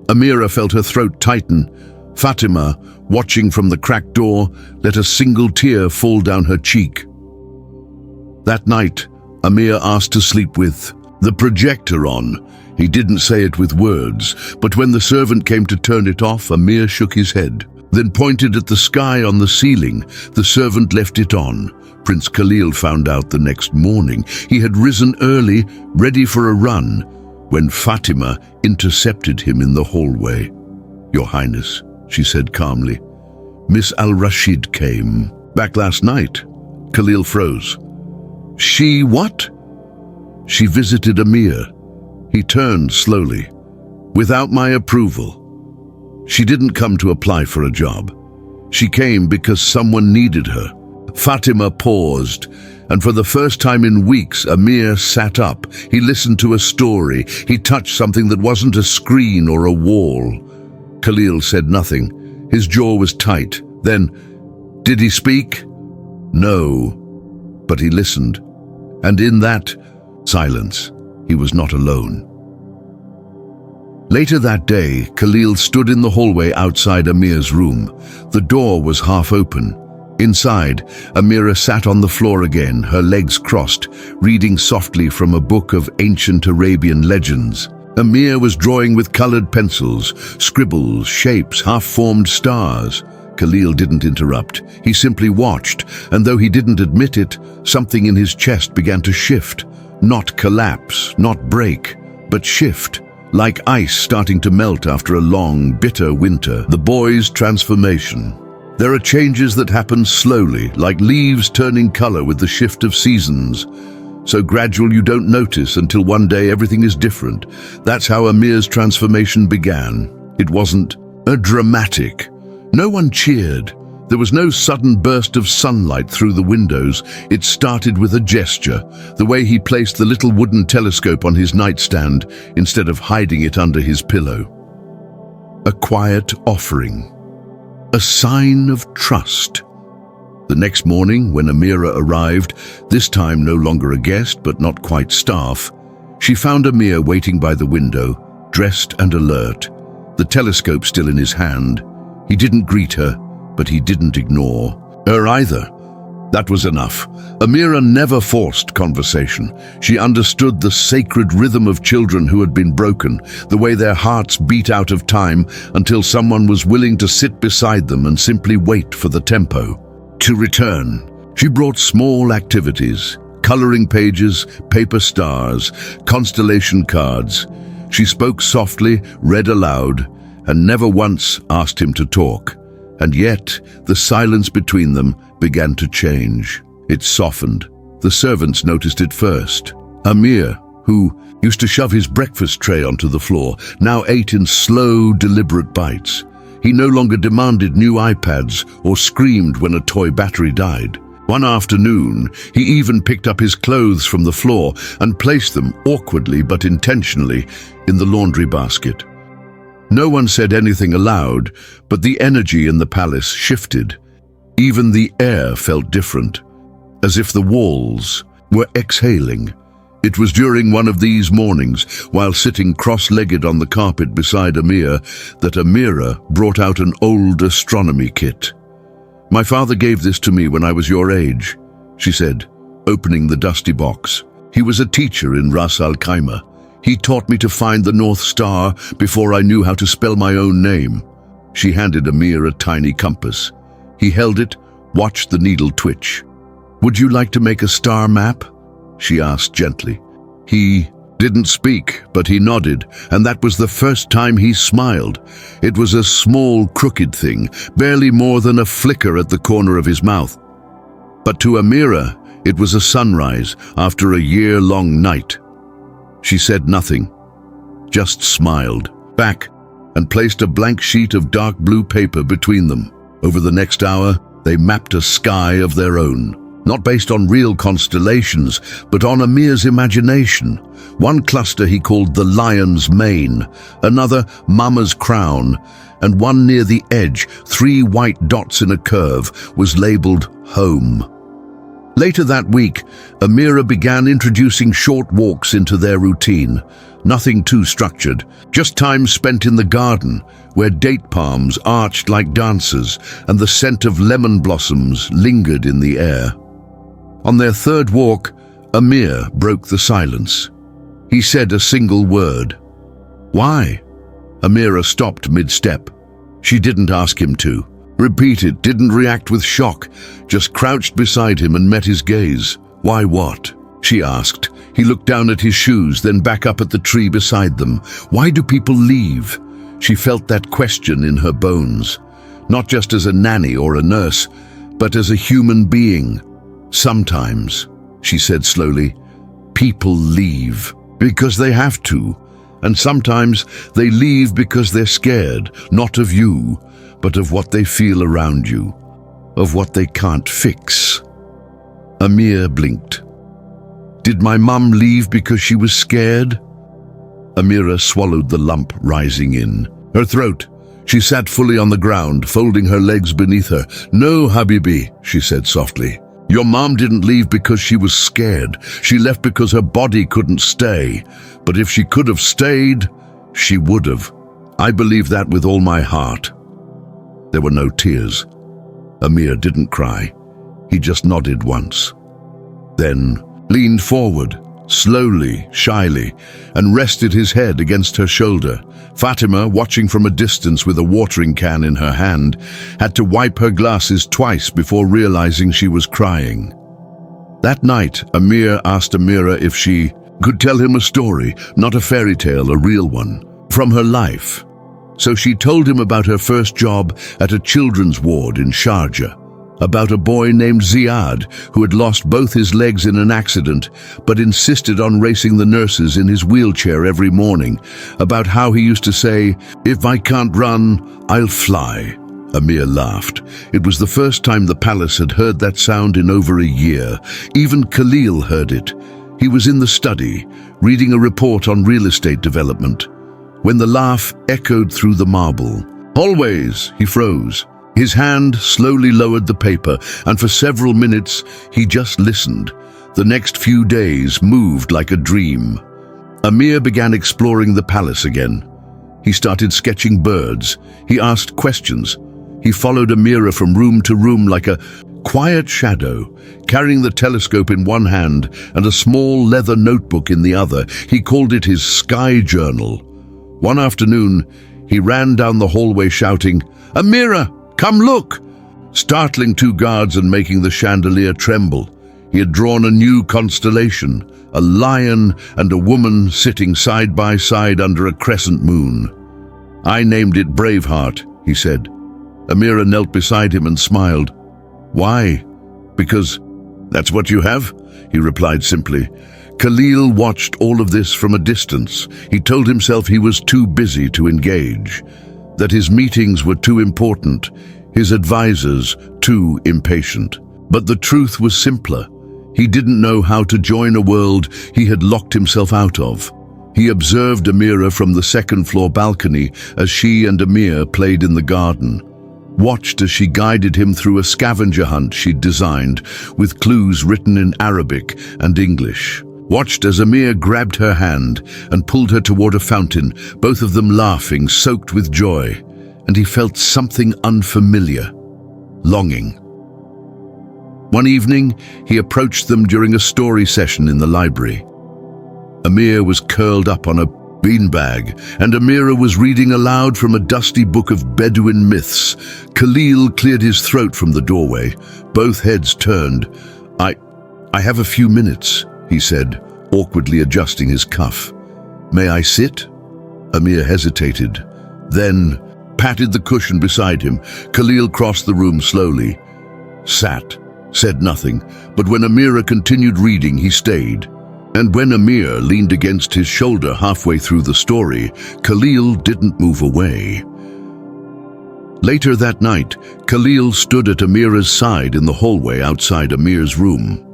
S1: Amira felt her throat tighten. Fatima, watching from the cracked door, let a single tear fall down her cheek. That night, Amir asked to sleep with the projector on. He didn't say it with words, but when the servant came to turn it off, Amir shook his head, then pointed at the sky on the ceiling. The servant left it on. Prince Khalil found out the next morning. He had risen early, ready for a run, when Fatima intercepted him in the hallway. "Your Highness," she said calmly, "Miss al-Rashid came back last night." Khalil froze. "She what?" "She visited Amir." He turned slowly. "Without my approval. She didn't come to apply for a job. She came because someone needed her." Fatima paused, and for the first time in weeks, Amir sat up. He listened to a story. He touched something that wasn't a screen or a wall. Khalil said nothing. His jaw was tight. Then, "Did he speak?" "No." But he listened. And in that silence, he was not alone. Later that day, Khalil stood in the hallway outside Amir's room. The door was half open. Inside, Amira sat on the floor again, her legs crossed, reading softly from a book of ancient Arabian legends. Amir was drawing with colored pencils, scribbles, shapes, half-formed stars. Khalil didn't interrupt. He simply watched, and though he didn't admit it, something in his chest began to shift. Not collapse, not break, but shift. Like ice starting to melt after a long, bitter winter. The boy's transformation. There are changes that happen slowly, like leaves turning color with the shift of seasons. So gradual you don't notice until one day everything is different. That's how Amir's transformation began. It wasn't dramatic. No one cheered. There was no sudden burst of sunlight through the windows. It started with a gesture, the way he placed the little wooden telescope on his nightstand instead of hiding it under his pillow. A quiet offering. A sign of trust. The next morning, when Amira arrived, this time no longer a guest but not quite staff, she found Amir waiting by the window, dressed and alert, the telescope still in his hand. He didn't greet her, but he didn't ignore her either. That was enough. Amira never forced conversation. She understood the sacred rhythm of children who had been broken, the way their hearts beat out of time until someone was willing to sit beside them and simply wait for the tempo to return. She brought small activities, coloring pages, paper stars, constellation cards. She spoke softly, read aloud, and never once asked him to talk. And yet, the silence between them began to change. It softened. The servants noticed it first. Amir, who used to shove his breakfast tray onto the floor, now ate in slow, deliberate bites. He no longer demanded new iPads or screamed when a toy battery died. One afternoon, he even picked up his clothes from the floor and placed them, awkwardly but intentionally, in the laundry basket. No one said anything aloud, but the energy in the palace shifted. Even the air felt different, as if the walls were exhaling. It was during one of these mornings, while sitting cross-legged on the carpet beside Amir, that Amira brought out an old astronomy kit. "My father gave this to me when I was your age," she said, opening the dusty box. "He was a teacher in Ras Al Khaimah. He taught me to find the North Star before I knew how to spell my own name." She handed Amir a tiny compass. He held it, watched the needle twitch. "Would you like to make a star map?" she asked gently. He didn't speak, but he nodded, and that was the first time he smiled. It was a small, crooked thing, barely more than a flicker at the corner of his mouth. But to Amira, it was a sunrise after a year-long night. She said nothing, just smiled back and placed a blank sheet of dark blue paper between them. Over the next hour, they mapped a sky of their own, not based on real constellations, but on Amir's imagination. One cluster he called the Lion's Mane, another Mama's Crown, and one near the edge, 3 white dots in a curve, was labeled Home. Later that week, Amira began introducing short walks into their routine. Nothing too structured, just time spent in the garden, where date palms arched like dancers and the scent of lemon blossoms lingered in the air. On their third walk, Amir broke the silence. He said a single word. "Why?" Amira stopped mid-step. She didn't ask him to. Repeated, didn't react with shock, just crouched beside him and met his gaze. "Why what?" she asked. He looked down at his shoes, then back up at the tree beside them. "Why do people leave?" She felt that question in her bones, not just as a nanny or a nurse, but as a human being. "Sometimes," she said slowly, "people leave because they have to, and sometimes they leave because they're scared, not of you, but of what they feel around you, of what they can't fix." Amir blinked. "Did my mum leave because she was scared?" Amira swallowed the lump rising in her throat. She sat fully on the ground, folding her legs beneath her. "No, Habibi," she said softly. "Your mom didn't leave because she was scared. She left because her body couldn't stay. But if she could have stayed, she would have. I believe that with all my heart." There were no tears. Amir didn't cry. He just nodded once. Then leaned forward, slowly, shyly, and rested his head against her shoulder. Fatima, watching from a distance with a watering can in her hand, had to wipe her glasses twice before realizing she was crying. That night, Amir asked Amira if she could tell him a story, not a fairy tale, a real one, from her life. So she told him about her first job at a children's ward in Sharjah, about a boy named Ziad who had lost both his legs in an accident but insisted on racing the nurses in his wheelchair every morning, about how he used to say, "If I can't run, I'll fly." Amir laughed. It was the first time the palace had heard that sound in over a year. Even Khalil heard it. He was in the study, reading a report on real estate development, when the laugh echoed through the marble. "Always," he froze. His hand slowly lowered the paper, and for several minutes he just listened. The next few days moved like a dream. Amir began exploring the palace again. He started sketching birds. He asked questions. He followed Amira from room to room like a quiet shadow, carrying the telescope in one hand and a small leather notebook in the other. He called it his sky journal. One afternoon, he ran down the hallway shouting, "Amira, come look!" startling two guards and making the chandelier tremble. He had drawn a new constellation, a lion and a woman sitting side by side under a crescent moon. "I named it Braveheart," he said. Amira knelt beside him and smiled. "Why?" "Because that's what you have," he replied simply. Khalil watched all of this from a distance. He told himself he was too busy to engage, that his meetings were too important, his advisors too impatient. But the truth was simpler. He didn't know how to join a world he had locked himself out of. He observed Amira from the second-floor balcony as she and Amir played in the garden, watched as she guided him through a scavenger hunt she'd designed with clues written in Arabic and English, watched as Amir grabbed her hand and pulled her toward a fountain, both of them laughing, soaked with joy, and he felt something unfamiliar, longing. One evening, he approached them during a story session in the library. Amir was curled up on a beanbag, and Amira was reading aloud from a dusty book of Bedouin myths. Khalil cleared his throat from the doorway. Both heads turned. I have a few minutes," he said, awkwardly adjusting his cuff. "May I sit?" Amir hesitated, then patted the cushion beside him. Khalil crossed the room slowly, sat, said nothing, but when Amira continued reading, he stayed. And when Amir leaned against his shoulder halfway through the story, Khalil didn't move away. Later that night, Khalil stood at Amira's side in the hallway outside Amir's room.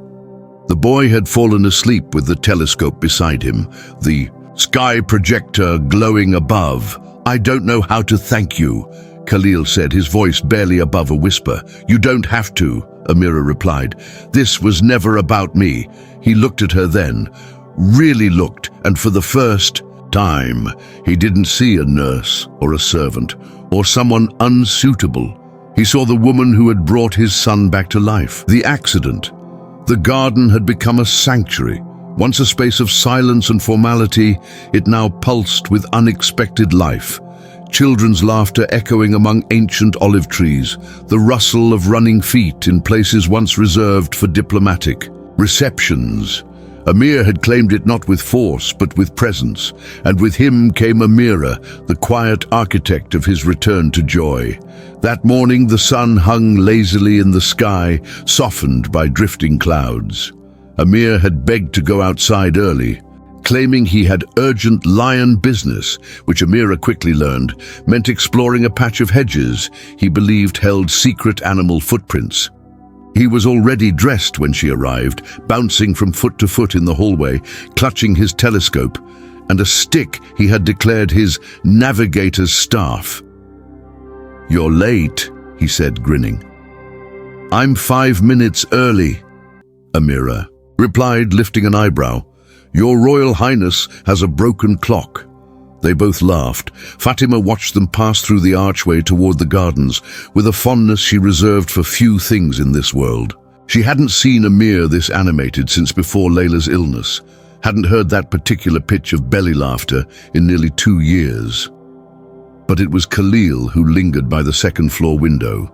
S1: The boy had fallen asleep with the telescope beside him, the sky projector glowing above. "I don't know how to thank you," Khalil said, his voice barely above a whisper. "You don't have to," Amira replied. "This was never about me." He looked at her then, really looked, and for the first time, he didn't see a nurse or a servant or someone unsuitable. He saw the woman who had brought his son back to life. The accident. The garden had become a sanctuary. Once a space of silence and formality, it now pulsed with unexpected life. Children's laughter echoing among ancient olive trees, the rustle of running feet in places once reserved for diplomatic receptions. Amir had claimed it not with force, but with presence, and with him came Amira, the quiet architect of his return to joy. That morning the sun hung lazily in the sky, softened by drifting clouds. Amir had begged to go outside early, claiming he had urgent lion business, which Amira quickly learned meant exploring a patch of hedges he believed held secret animal footprints. He was already dressed when she arrived, bouncing from foot to foot in the hallway, clutching his telescope and a stick he had declared his navigator's staff. "You're late," he said, grinning. "I'm 5 minutes early," Amira replied, lifting an eyebrow. "Your Royal Highness has a broken clock." They both laughed. Fatima watched them pass through the archway toward the gardens with a fondness she reserved for few things in this world. She hadn't seen Amir this animated since before Layla's illness, hadn't heard that particular pitch of belly laughter in nearly 2 years. But it was Khalil who lingered by the second-floor window,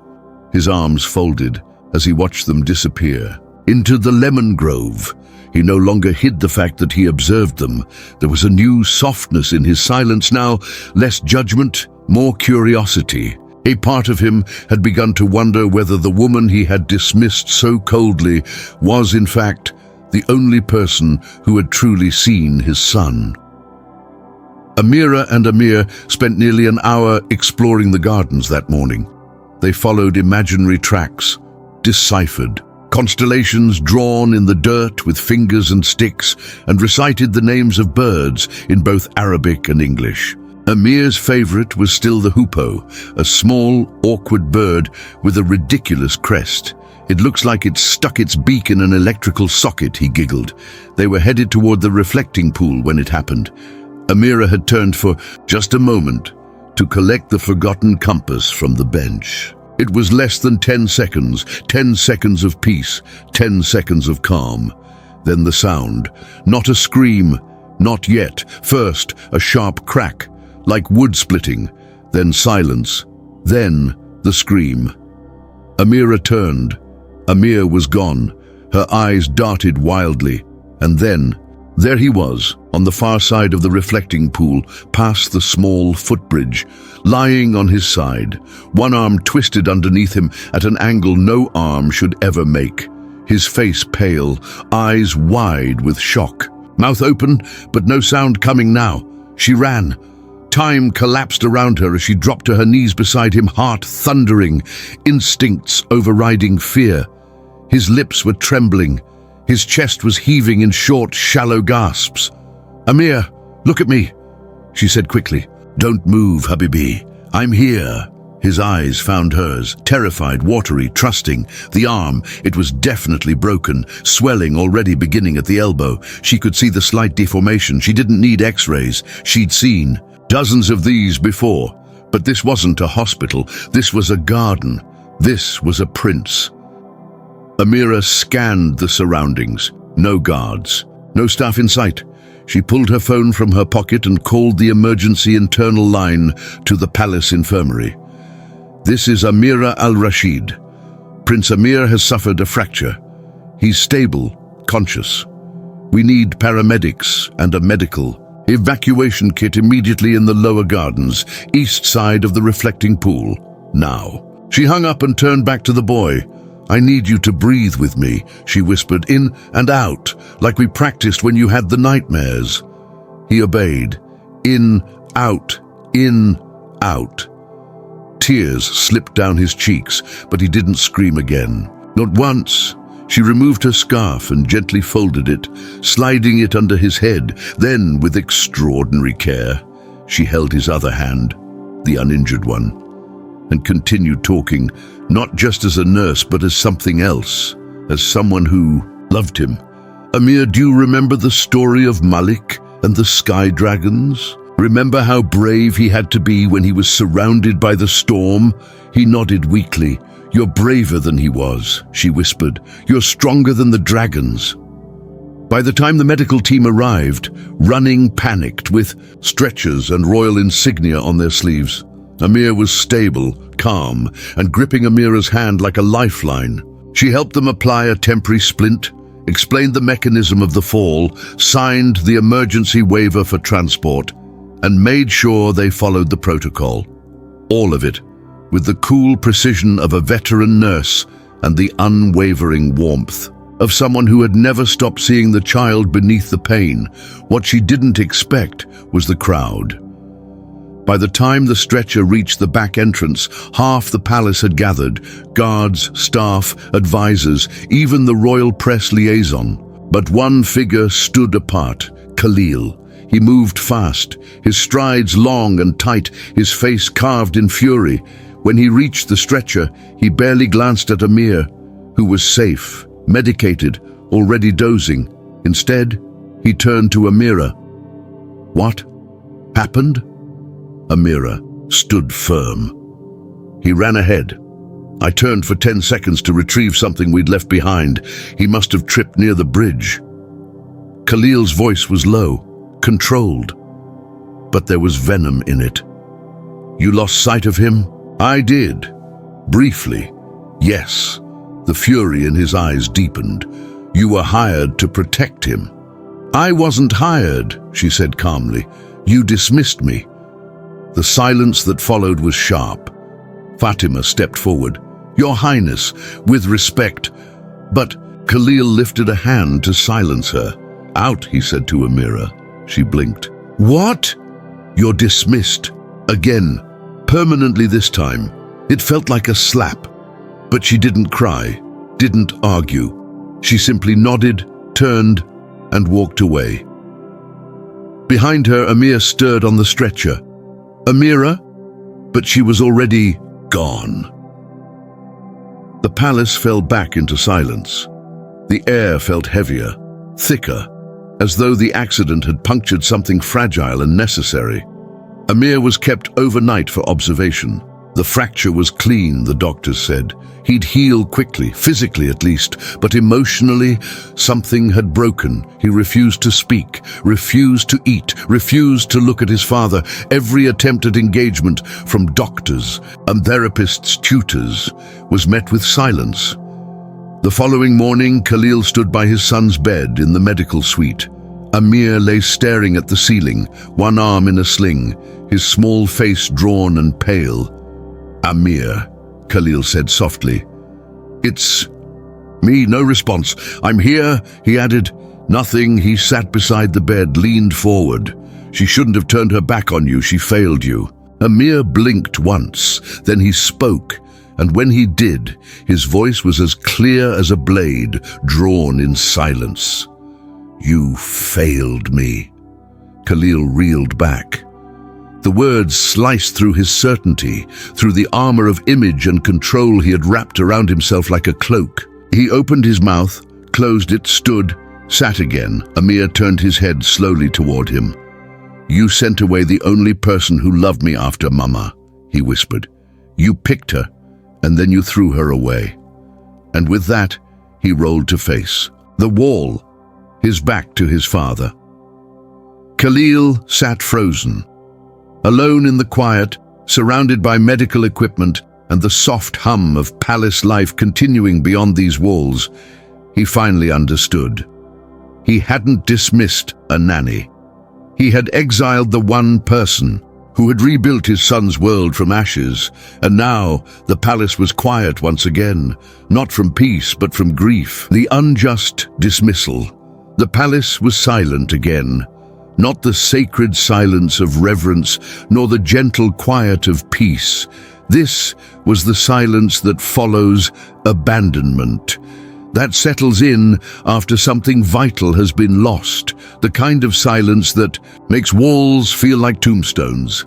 S1: his arms folded as he watched them disappear into the lemon grove. He no longer hid the fact that he observed them. There was a new softness in his silence now, less judgment, more curiosity. A part of him had begun to wonder whether the woman he had dismissed so coldly was, in fact, the only person who had truly seen his son. Amira and Amir spent nearly an hour exploring the gardens that morning. They followed imaginary tracks, deciphered constellations drawn in the dirt with fingers and sticks, and recited the names of birds in both Arabic and English. Amir's favorite was still the hoopoe, a small, awkward bird with a ridiculous crest. "It looks like it stuck its beak in an electrical socket," he giggled. They were headed toward the reflecting pool when it happened. Amira had turned for just a moment to collect the forgotten compass from the bench. It was less than 10 seconds, 10 seconds of peace, 10 seconds of calm. Then the sound, not a scream, not yet. First, a sharp crack, like wood splitting, then silence, then the scream. Amira turned. Amir was gone. Her eyes darted wildly, and then, there he was, on the far side of the reflecting pool, past the small footbridge, lying on his side, one arm twisted underneath him at an angle no arm should ever make. His face pale, eyes wide with shock. Mouth open, but no sound coming now. She ran. Time collapsed around her as she dropped to her knees beside him, heart thundering, instincts overriding fear. His lips were trembling. His chest was heaving in short, shallow gasps. "Amir, look at me," she said quickly. "Don't move, Habibi. I'm here." His eyes found hers, terrified, watery, trusting. The arm, it was definitely broken, swelling already beginning at the elbow. She could see the slight deformation. She didn't need x-rays. She'd seen dozens of these before. But this wasn't a hospital. This was a garden. This was a prince. Amira scanned the surroundings. No guards. No staff in sight. She pulled her phone from her pocket and called the emergency internal line to the palace infirmary. "This is Amira al-Rashid. Prince Amir has suffered a fracture. He's stable, conscious. We need paramedics and a medical evacuation kit immediately in the lower gardens, east side of the reflecting pool. Now." She hung up and turned back to the boy. "I need you to breathe with me," she whispered, "in and out, like we practiced when you had the nightmares." He obeyed. In, out, in, out. Tears slipped down his cheeks, but he didn't scream again. Not once. She removed her scarf and gently folded it, sliding it under his head. Then, with extraordinary care, she held his other hand, the uninjured one, and continued talking, not just as a nurse, but as something else, as someone who loved him. "Amir, do you remember the story of Malik and the sky dragons? Remember how brave he had to be when he was surrounded by the storm?" He nodded weakly. "You're braver than he was," she whispered. "You're stronger than the dragons." By the time the medical team arrived, running panicked with stretchers and royal insignia on their sleeves, Amir was stable, calm, and gripping Amira's hand like a lifeline. She helped them apply a temporary splint, explained the mechanism of the fall, signed the emergency waiver for transport, and made sure they followed the protocol. All of it, with the cool precision of a veteran nurse and the unwavering warmth of someone who had never stopped seeing the child beneath the pain. What she didn't expect was the crowd. By the time the stretcher reached the back entrance, half the palace had gathered, guards, staff, advisors, even the royal press liaison. But one figure stood apart, Khalil. He moved fast, his strides long and tight, his face carved in fury. When he reached the stretcher, he barely glanced at Amir, who was safe, medicated, already dozing. Instead, he turned to Amira. "What happened?" Amira stood firm. He ran ahead. "I turned for 10 seconds to retrieve something we'd left behind. He must have tripped near the bridge." Khalil's voice was low, controlled, but there was venom in it. "You lost sight of him?" "I did. Briefly. Yes." The fury in his eyes deepened. "You were hired to protect him." "I wasn't hired," she said calmly. "You dismissed me." The silence that followed was sharp. Fatima stepped forward. "Your Highness, with respect." But Khalil lifted a hand to silence her. "Out," he said to Amira. She blinked. "What?" "You're dismissed. Again. Permanently this time." It felt like a slap. But she didn't cry, didn't argue. She simply nodded, turned, and walked away. Behind her, Amir stirred on the stretcher. "Amira?" But she was already gone. The palace fell back into silence. The air felt heavier, thicker, as though the accident had punctured something fragile and necessary. Amir was kept overnight for observation. The fracture was clean, the doctors said. He'd heal quickly, physically at least, but emotionally, something had broken. He refused to speak, refused to eat, refused to look at his father. Every attempt at engagement from doctors and therapists, tutors, was met with silence. The following morning, Khalil stood by his son's bed in the medical suite. Amir lay staring at the ceiling, one arm in a sling, his small face drawn and pale. "Amir," Khalil said softly. "It's me." No response. "I'm here," he added. Nothing. He sat beside the bed, leaned forward. "She shouldn't have turned her back on you. She failed you." Amir blinked once, then he spoke. And when he did, his voice was as clear as a blade drawn in silence. "You failed me." Khalil reeled back. The words sliced through his certainty, through the armor of image and control he had wrapped around himself like a cloak. He opened his mouth, closed it, stood, sat again. Amir turned his head slowly toward him. "You sent away the only person who loved me after Mama," he whispered. "You picked her, and then you threw her away." And with that, he rolled to face the wall, his back to his father. Khalil sat frozen, alone in the quiet, surrounded by medical equipment and the soft hum of palace life continuing beyond these walls. He finally understood. He hadn't dismissed a nanny. He had exiled the one person who had rebuilt his son's world from ashes, and now the palace was quiet once again, not from peace but from grief. The unjust dismissal. The palace was silent again, not the sacred silence of reverence, nor the gentle quiet of peace. This was the silence that follows abandonment, that settles in after something vital has been lost, the kind of silence that makes walls feel like tombstones.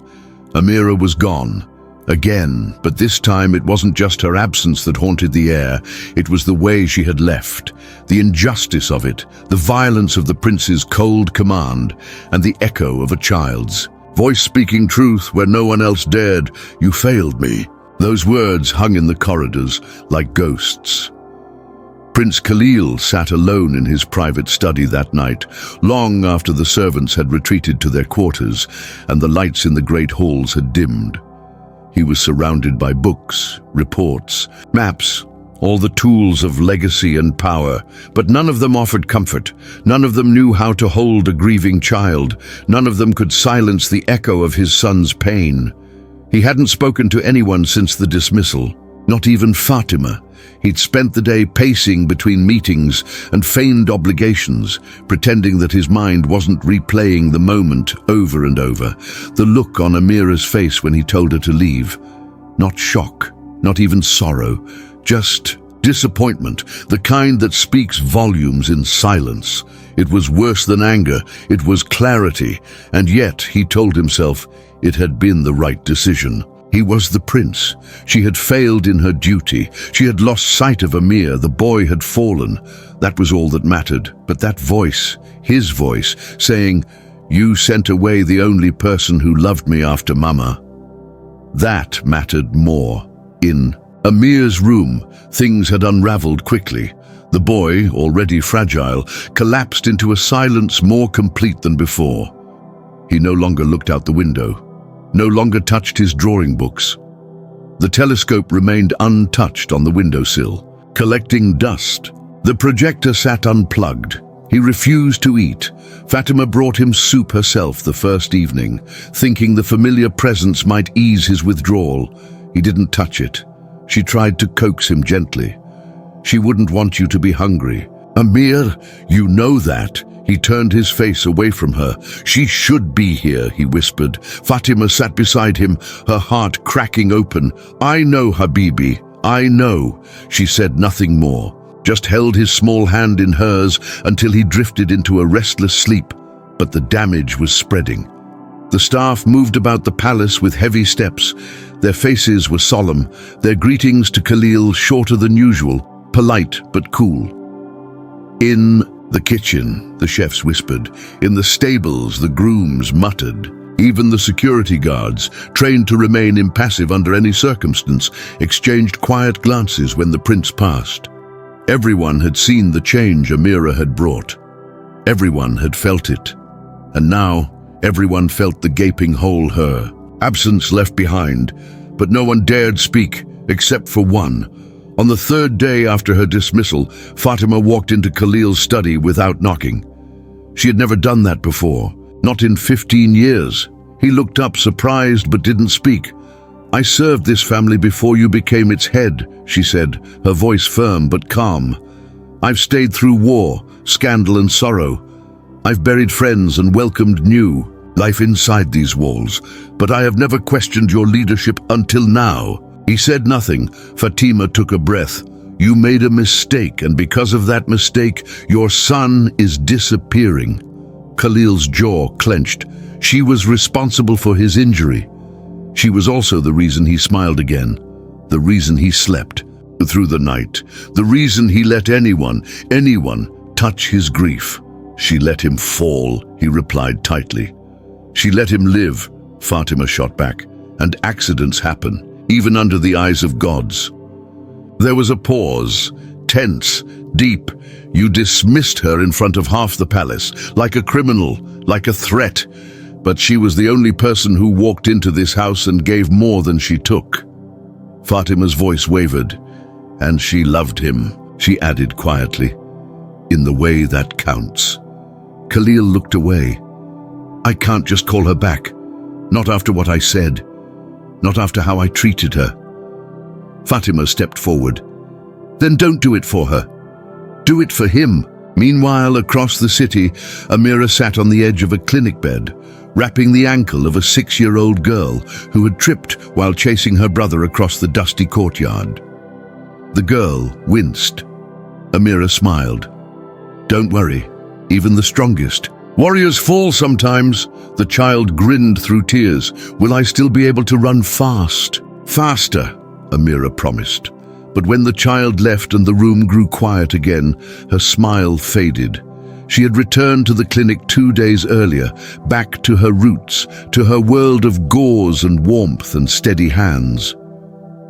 S1: Amira was gone, again, but this time it wasn't just her absence that haunted the air, it was the way she had left, the injustice of it, the violence of the prince's cold command, and the echo of a child's voice speaking truth where no one else dared. "You failed me." Those words hung in the corridors like ghosts. Prince Khalil sat alone in his private study that night, long after the servants had retreated to their quarters and the lights in the great halls had dimmed. He was surrounded by books, reports, maps, all the tools of legacy and power, but none of them offered comfort. None of them knew how to hold a grieving child. None of them could silence the echo of his son's pain. He hadn't spoken to anyone since the dismissal, not even Fatima. He'd spent the day pacing between meetings and feigned obligations, pretending that his mind wasn't replaying the moment over and over. The look on Amira's face when he told her to leave. Not shock, not even sorrow, just disappointment, the kind that speaks volumes in silence. It was worse than anger, it was clarity, and yet, he told himself, it had been the right decision. He was the prince. She had failed in her duty. She had lost sight of Amir. The boy had fallen. That was all that mattered. But that voice, his voice, saying, "You sent away the only person who loved me after Mama," that mattered more. In Amir's room, things had unraveled quickly. The boy, already fragile, collapsed into a silence more complete than before. He no longer looked out the window, no longer touched his drawing books. The telescope remained untouched on the windowsill, collecting dust. The projector sat unplugged. He refused to eat. Fatima brought him soup herself the first evening, thinking the familiar presence might ease his withdrawal. He didn't touch it. She tried to coax him gently. "She wouldn't want you to be hungry." "Amir, you know that." He turned his face away from her. "She should be here," he whispered. Fatima sat beside him, her heart cracking open. "I know, Habibi, I know." She said nothing more, just held his small hand in hers until he drifted into a restless sleep. But the damage was spreading. The staff moved about the palace with heavy steps. Their faces were solemn, their greetings to Khalil shorter than usual, polite but cool. "In the kitchen," the chefs whispered. "In the stables," the grooms muttered. Even the security guards, trained to remain impassive under any circumstance, exchanged quiet glances when the prince passed. Everyone had seen the change Amira had brought. Everyone had felt it. And now, everyone felt the gaping hole her absence left behind, but no one dared speak, except for one. On the third day after her dismissal, Fatima walked into Khalil's study without knocking. She had never done that before, not in 15 years. He looked up, surprised, but didn't speak. "I served this family before you became its head," she said, her voice firm but calm. "I've stayed through war, scandal and sorrow. I've buried friends and welcomed new life inside these walls, but I have never questioned your leadership until now." He said nothing. Fatima took a breath. "You made a mistake, and because of that mistake, your son is disappearing." Khalil's jaw clenched. She was responsible for his injury. She was also the reason he smiled again, the reason he slept through the night, the reason he let anyone touch his grief. "She let him fall," he replied tightly. "She let him live," Fatima shot back. "And accidents happen, even under the eyes of gods." There was a pause, tense, deep. "You dismissed her in front of half the palace, like a criminal, like a threat. But she was the only person who walked into this house and gave more than she took." Fatima's voice wavered. "And she loved him," she added quietly, "in the way that counts." Khalil looked away. "I can't just call her back. Not after what I said. Not after how I treated her." Fatima stepped forward. "Then don't do it for her. Do it for him." Meanwhile, across the city, Amira sat on the edge of a clinic bed, wrapping the ankle of a 6-year-old girl who had tripped while chasing her brother across the dusty courtyard. The girl winced. Amira smiled. "Don't worry, even the strongest warriors fall sometimes." The child grinned through tears. "Will I still be able to run fast?" "Faster," Amira promised. But when the child left and the room grew quiet again, her smile faded. She had returned to the clinic 2 days earlier, back to her roots, to her world of gauze and warmth and steady hands.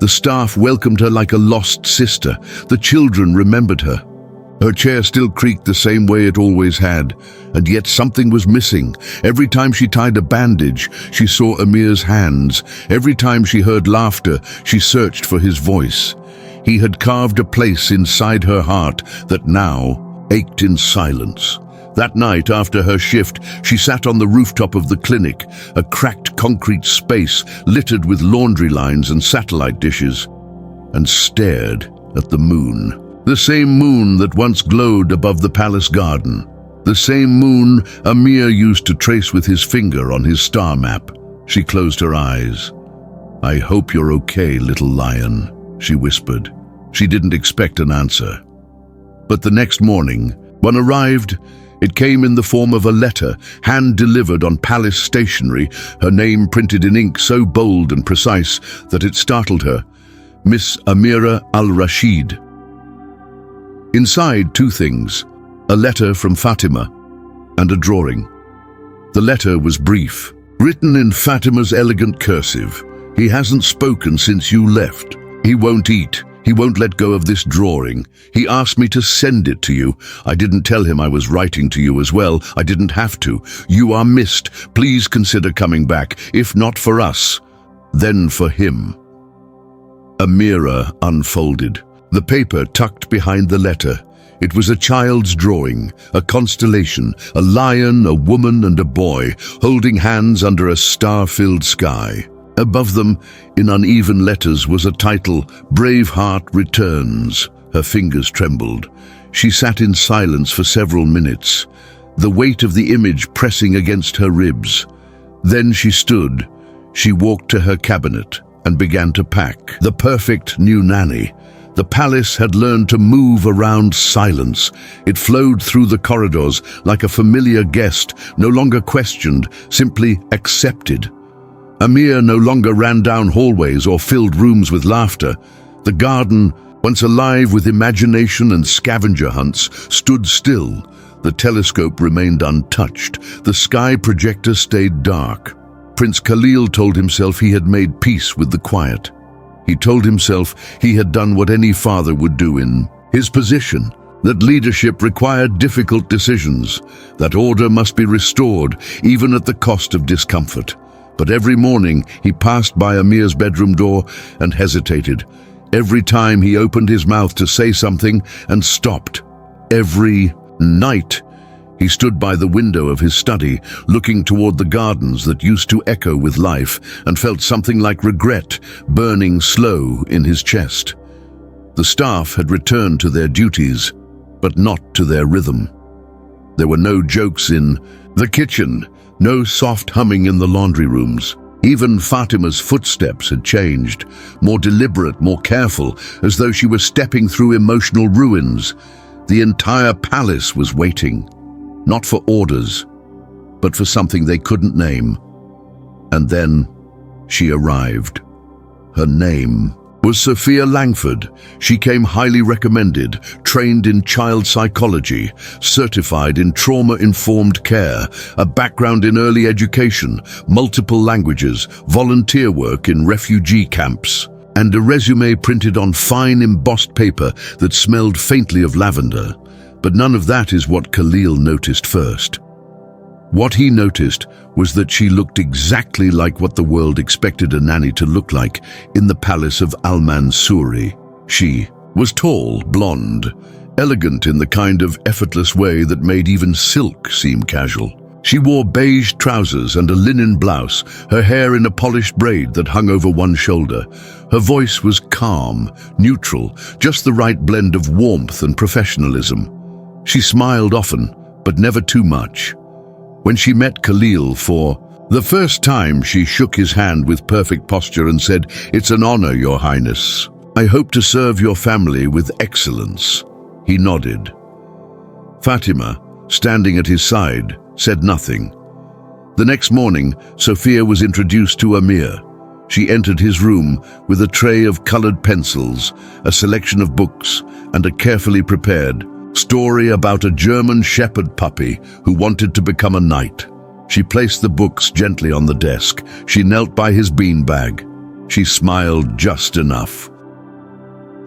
S1: The staff welcomed her like a lost sister. The children remembered her. Her chair still creaked the same way it always had, and yet something was missing. Every time she tied a bandage, she saw Amir's hands. Every time she heard laughter, she searched for his voice. He had carved a place inside her heart that now ached in silence. That night, after her shift, she sat on the rooftop of the clinic, a cracked concrete space littered with laundry lines and satellite dishes, and stared at the moon. The same moon that once glowed above the palace garden. The same moon Amir used to trace with his finger on his star map. She closed her eyes. "I hope you're okay, little lion," she whispered. She didn't expect an answer. But the next morning, one arrived. It came in the form of a letter, hand-delivered on palace stationery, her name printed in ink so bold and precise that it startled her. Miss Amira al-Rashid. Inside, 2 things: a letter from Fatima and a drawing. The letter was brief, written in Fatima's elegant cursive. "He hasn't spoken since you left. He won't eat. He won't let go of this drawing. He asked me to send it to you. I didn't tell him I was writing to you as well. I didn't have to. You are missed. Please consider coming back. If not for us, then for him." Amira unfolded. The paper tucked behind the letter. It was a child's drawing, a constellation, a lion, a woman and a boy, holding hands under a star-filled sky. Above them, in uneven letters, was a title, "Braveheart Returns." Her fingers trembled. She sat in silence for several minutes, the weight of the image pressing against her ribs. Then she stood. She walked to her cabinet and began to pack. The perfect new nanny. The palace had learned to move around silence. It flowed through the corridors like a familiar guest, no longer questioned, simply accepted. Amir no longer ran down hallways or filled rooms with laughter. The garden, once alive with imagination and scavenger hunts, stood still. The telescope remained untouched. The sky projector stayed dark. Prince Khalil told himself he had made peace with the quiet. He told himself he had done what any father would do in his position, that leadership required difficult decisions, that order must be restored even at the cost of discomfort. But every morning he passed by Amir's bedroom door and hesitated. Every time he opened his mouth to say something and stopped. Every night he stood by the window of his study, looking toward the gardens that used to echo with life, and felt something like regret burning slow in his chest. The staff had returned to their duties, but not to their rhythm. There were no jokes in the kitchen, no soft humming in the laundry rooms. Even Fatima's footsteps had changed, more deliberate, more careful, as though she was stepping through emotional ruins. The entire palace was waiting, not for orders, but for something they couldn't name. And then she arrived. Her name was Sophia Langford. She came highly recommended, trained in child psychology, certified in trauma-informed care, a background in early education, multiple languages, volunteer work in refugee camps, and a resume printed on fine embossed paper that smelled faintly of lavender. But none of that is what Khalil noticed first. What he noticed was that she looked exactly like what the world expected a nanny to look like in the palace of Al-Mansuri. She was tall, blonde, elegant in the kind of effortless way that made even silk seem casual. She wore beige trousers and a linen blouse, her hair in a polished braid that hung over one shoulder. Her voice was calm, neutral, just the right blend of warmth and professionalism. She smiled often, but never too much. When she met Khalil for the first time, she shook his hand with perfect posture and said, "It's an honor, Your Highness. I hope to serve your family with excellence." He nodded. Fatima, standing at his side, said nothing. The next morning, Sophia was introduced to Amir. She entered his room with a tray of colored pencils, a selection of books, and a carefully prepared story about a German shepherd puppy who wanted to become a knight. She placed the books gently on the desk. She knelt by his beanbag. She smiled just enough.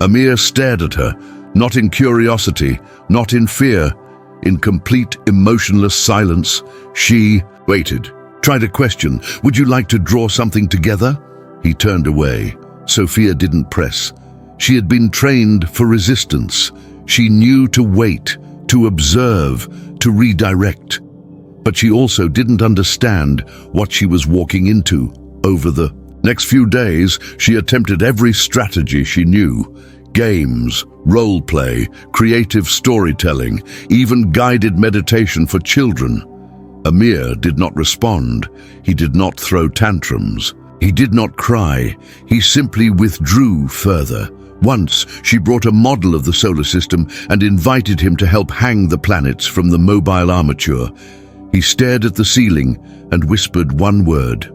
S1: Amir stared at her, not in curiosity, not in fear, in complete emotionless silence. She waited, tried a question. "Would you like to draw something together?" He turned away. Sophia didn't press. She had been trained for resistance. She knew to wait, to observe, to redirect. But she also didn't understand what she was walking into. Over the next few days, she attempted every strategy she knew. Games, role play, creative storytelling, even guided meditation for children. Amir did not respond. He did not throw tantrums. He did not cry. He simply withdrew further. Once, she brought a model of the solar system and invited him to help hang the planets from the mobile armature. He stared at the ceiling and whispered one word.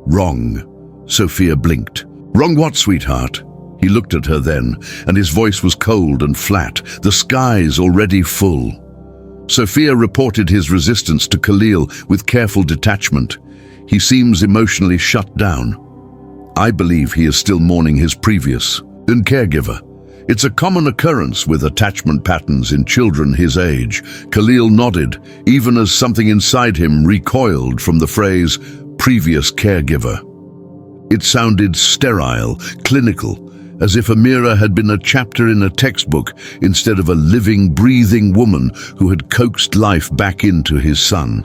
S1: "Wrong." Sophia blinked. "Wrong what, sweetheart?" He looked at her then, and his voice was cold and flat, the skies already full. Sophia reported his resistance to Khalil with careful detachment. "He seems emotionally shut down. I believe he is still mourning his previous caregiver. It's a common occurrence with attachment patterns in children his age." Khalil nodded, even as something inside him recoiled from the phrase, "previous caregiver." It sounded sterile, clinical, as if Amira had been a chapter in a textbook instead of a living, breathing woman who had coaxed life back into his son.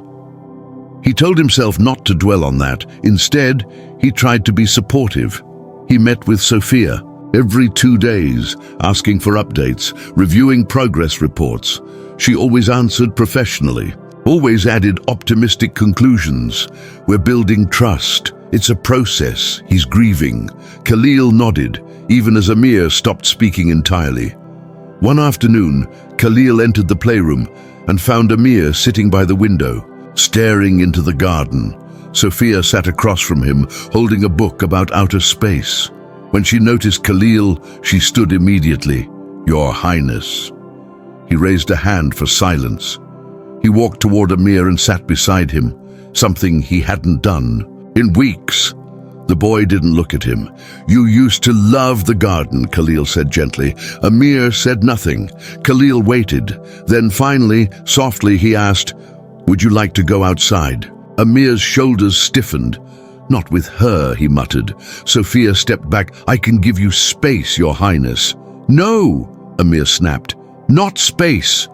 S1: He told himself not to dwell on that. Instead, he tried to be supportive. He met with Sophia every 2 days, asking for updates, reviewing progress reports. She always answered professionally, always added optimistic conclusions. "We're building trust. It's a process. He's grieving." Khalil nodded, even as Amir stopped speaking entirely. One afternoon, Khalil entered the playroom and found Amir sitting by the window, staring into the garden. Sophia sat across from him, holding a book about outer space. When she noticed Khalil, she stood immediately. "Your Highness." He raised a hand for silence. He walked toward Amir and sat beside him, something he hadn't done In weeks. The boy didn't look at him. You used to love the garden, Khalil said gently. Amir said nothing. Khalil waited. Then finally, softly, he asked, "Would you like to go outside?" Amir's shoulders stiffened. "Not with her," he muttered. Sophia stepped back. "I can give you space, Your Highness." "No," Amir snapped. "Not space."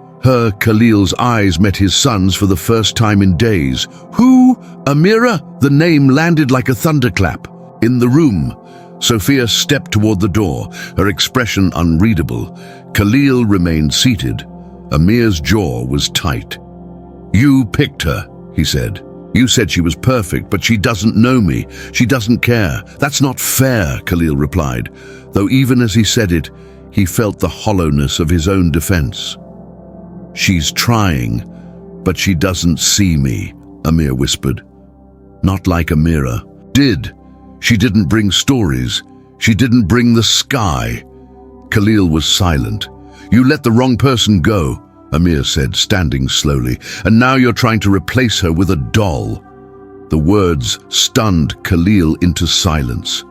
S1: Khalil's eyes met his son's for the first time in days. "Who? Amira?" The name landed like a thunderclap. "In the room." Sophia stepped toward the door, her expression unreadable. Khalil remained seated. Amir's jaw was tight. "You picked her," he said. "You said she was perfect, but she doesn't know me. She doesn't care. That's not fair," Khalil replied, though even as he said it, he felt the hollowness of his own defense. "She's trying, but she doesn't see me," Amir whispered. "Not like Amira did. She didn't bring stories. She didn't bring the sky." Khalil was silent. "You let the wrong person go," Amir said, standing slowly, "and now you're trying to replace her with a doll." The words stunned Khalil into silence.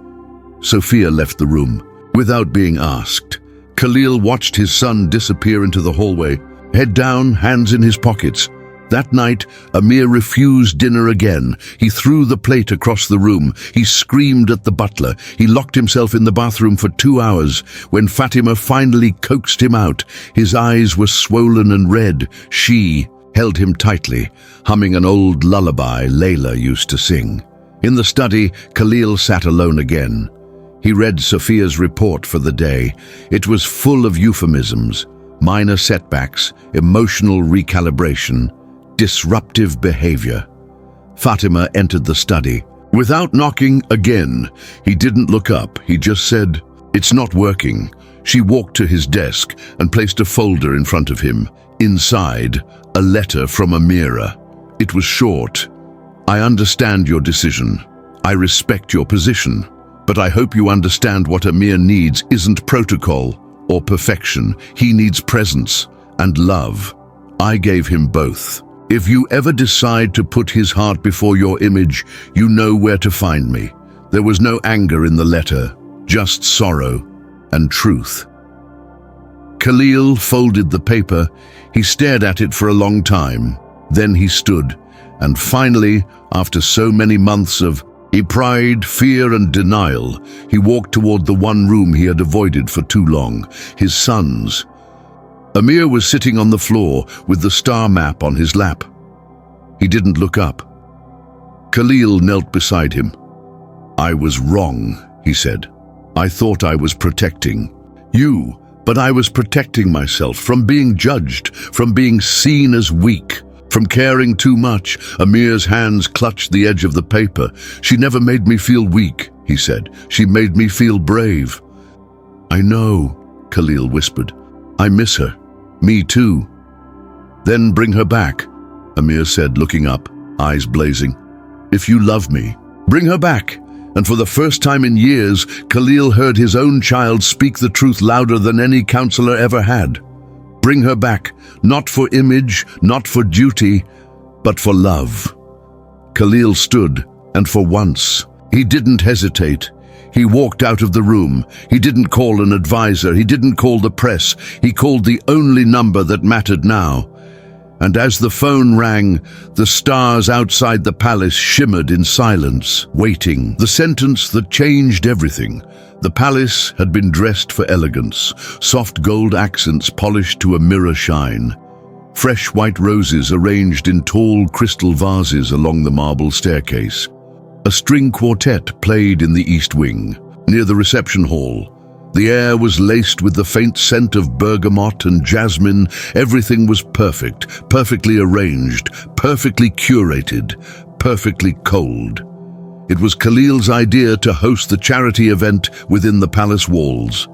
S1: Sophia left the room without being asked. Khalil watched his son disappear into the hallway, head down, hands in his pockets. That night, Amir refused dinner again. He threw the plate across the room. He screamed at the butler. He locked himself in the bathroom for 2 hours. When Fatima finally coaxed him out, his eyes were swollen and red. She held him tightly, humming an old lullaby Layla used to sing. In the study, Khalil sat alone again. He read Sophia's report for the day. It was full of euphemisms, minor setbacks, emotional recalibration, disruptive behavior. Fatima entered the study. Without knocking again, he didn't look up. He just said, "It's not working." She walked to his desk and placed a folder in front of him. Inside, a letter from Amira. It was short. "I understand your decision. I respect your position. But I hope you understand what Amir needs isn't protocol or perfection. He needs presence and love. I gave him both. If you ever decide to put his heart before your image, you know where to find me." There was no anger in the letter, just sorrow and truth. Khalil folded the paper. He stared at it for a long time. Then he stood, and finally, after so many months of pride, fear, and denial, he walked toward the one room he had avoided for too long, his son's. Amir was sitting on the floor with the star map on his lap. He didn't look up. Khalil knelt beside him. "I was wrong," he said. "I thought I was protecting you, but I was protecting myself from being judged, from being seen as weak, from caring too much." Amir's hands clutched the edge of the paper. "She never made me feel weak," he said. "She made me feel brave." "I know," Khalil whispered. "I miss her. Me too." "Then bring her back," Amir said, looking up, eyes blazing. "If you love me, bring her back." And for the first time in years, Khalil heard his own child speak the truth louder than any counselor ever had. Bring her back, not for image, not for duty, but for love. Khalil stood, and for once, he didn't hesitate. He walked out of the room. He didn't call an advisor. He didn't call the press. He called the only number that mattered now. And as the phone rang, the stars outside the palace shimmered in silence, waiting. The sentence that changed everything. The palace had been dressed for elegance, soft gold accents polished to a mirror shine. Fresh white roses arranged in tall crystal vases along the marble staircase. A string quartet played in the east wing, near the reception hall. The air was laced with the faint scent of bergamot and jasmine. Everything was perfect, perfectly arranged, perfectly curated, perfectly cold. It was Khalil's idea to host the charity event within the palace walls.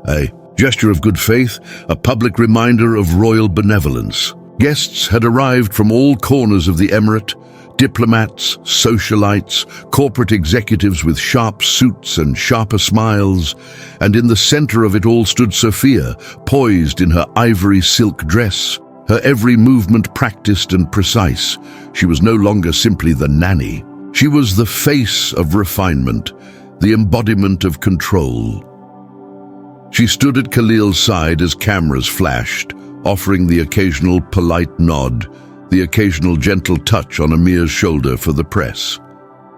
S1: A gesture of good faith, a public reminder of royal benevolence. Guests had arrived from all corners of the emirate. Diplomats, socialites, corporate executives with sharp suits and sharper smiles, and in the center of it all stood Sophia, poised in her ivory silk dress, her every movement practiced and precise. She was no longer simply the nanny. She was the face of refinement, the embodiment of control. She stood at Khalil's side as cameras flashed, offering the occasional polite nod, the occasional gentle touch on Amir's shoulder for the press.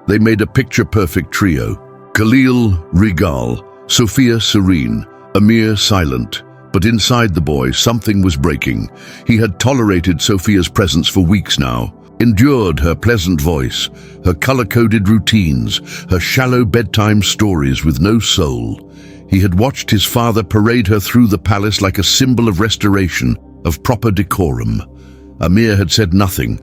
S1: They made a picture-perfect trio. Khalil, regal, Sophia serene, Amir silent. But inside the boy, something was breaking. He had tolerated Sophia's presence for weeks now, endured her pleasant voice, her color-coded routines, her shallow bedtime stories with no soul. He had watched his father parade her through the palace like a symbol of restoration, of proper decorum. Amir had said nothing,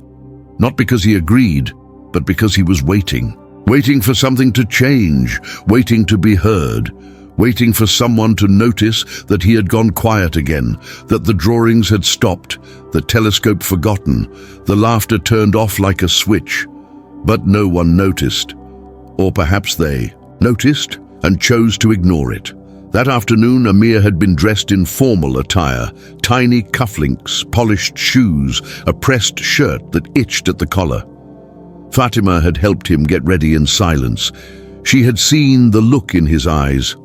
S1: not because he agreed, but because he was waiting. Waiting for something to change, waiting to be heard, waiting for someone to notice that he had gone quiet again, that the drawings had stopped, the telescope forgotten, the laughter turned off like a switch. But no one noticed. Or perhaps they noticed and chose to ignore it. That afternoon, Amir had been dressed in formal attire, tiny cufflinks, polished shoes, a pressed shirt that itched at the collar. Fatima had helped him get ready in silence. She had seen the look in his eyes.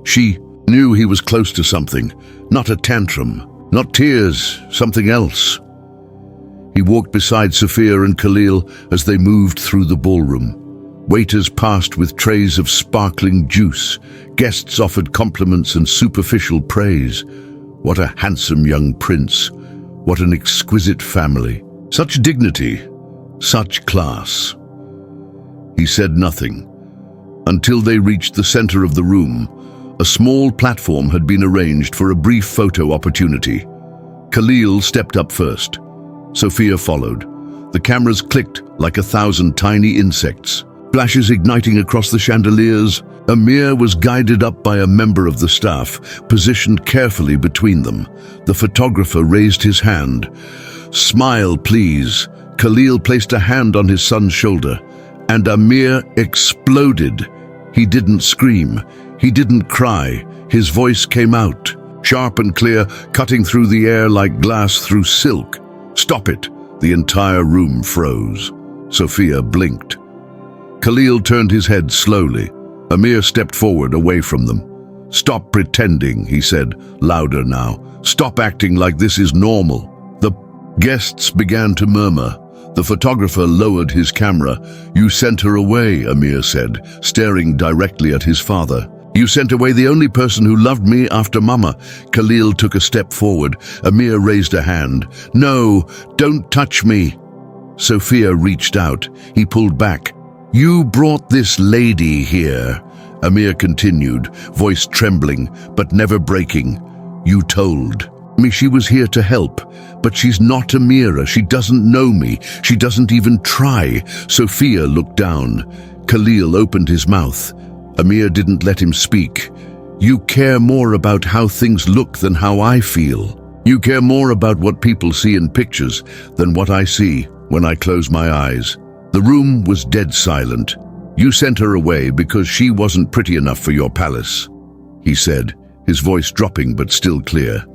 S1: She knew he was close to something, not a tantrum, not tears, something else. He walked beside Sophia and Khalil as they moved through the ballroom. Waiters passed with trays of sparkling juice. Guests offered compliments and superficial praise. What a handsome young prince. What an exquisite family. Such dignity, such class. He said nothing. Until they reached the center of the room, a small platform had been arranged for a brief photo opportunity. Khalil stepped up first. Sophia followed. The cameras clicked like 1,000 tiny insects. Flashes igniting across the chandeliers. Amir was guided up by a member of the staff, positioned carefully between them. The photographer raised his hand. "Smile, please." Khalil placed a hand on his son's shoulder, and Amir exploded. He didn't scream. He didn't cry. His voice came out, sharp and clear, cutting through the air like glass through silk. "Stop it." The entire room froze. Sophia blinked. Khalil turned his head slowly. Amir stepped forward away from them. "Stop pretending," he said, louder now. "Stop acting like this is normal." The guests began to murmur. The photographer lowered his camera. "You sent her away," Amir said, staring directly at his father. "You sent away the only person who loved me after Mama." Khalil took a step forward. Amir raised a hand. "No, don't touch me." Sophia reached out. He pulled back. "You brought this lady here," Amir continued, voice trembling, but never breaking. "You told me she was here to help, but she's not Amira. She doesn't know me. She doesn't even try." Sophia looked down. Khalil opened his mouth. Amir didn't let him speak. "You care more about how things look than how I feel. You care more about what people see in pictures than what I see when I close my eyes." The room was dead silent. "You sent her away because she wasn't pretty enough for your palace," he said, his voice dropping but still clear.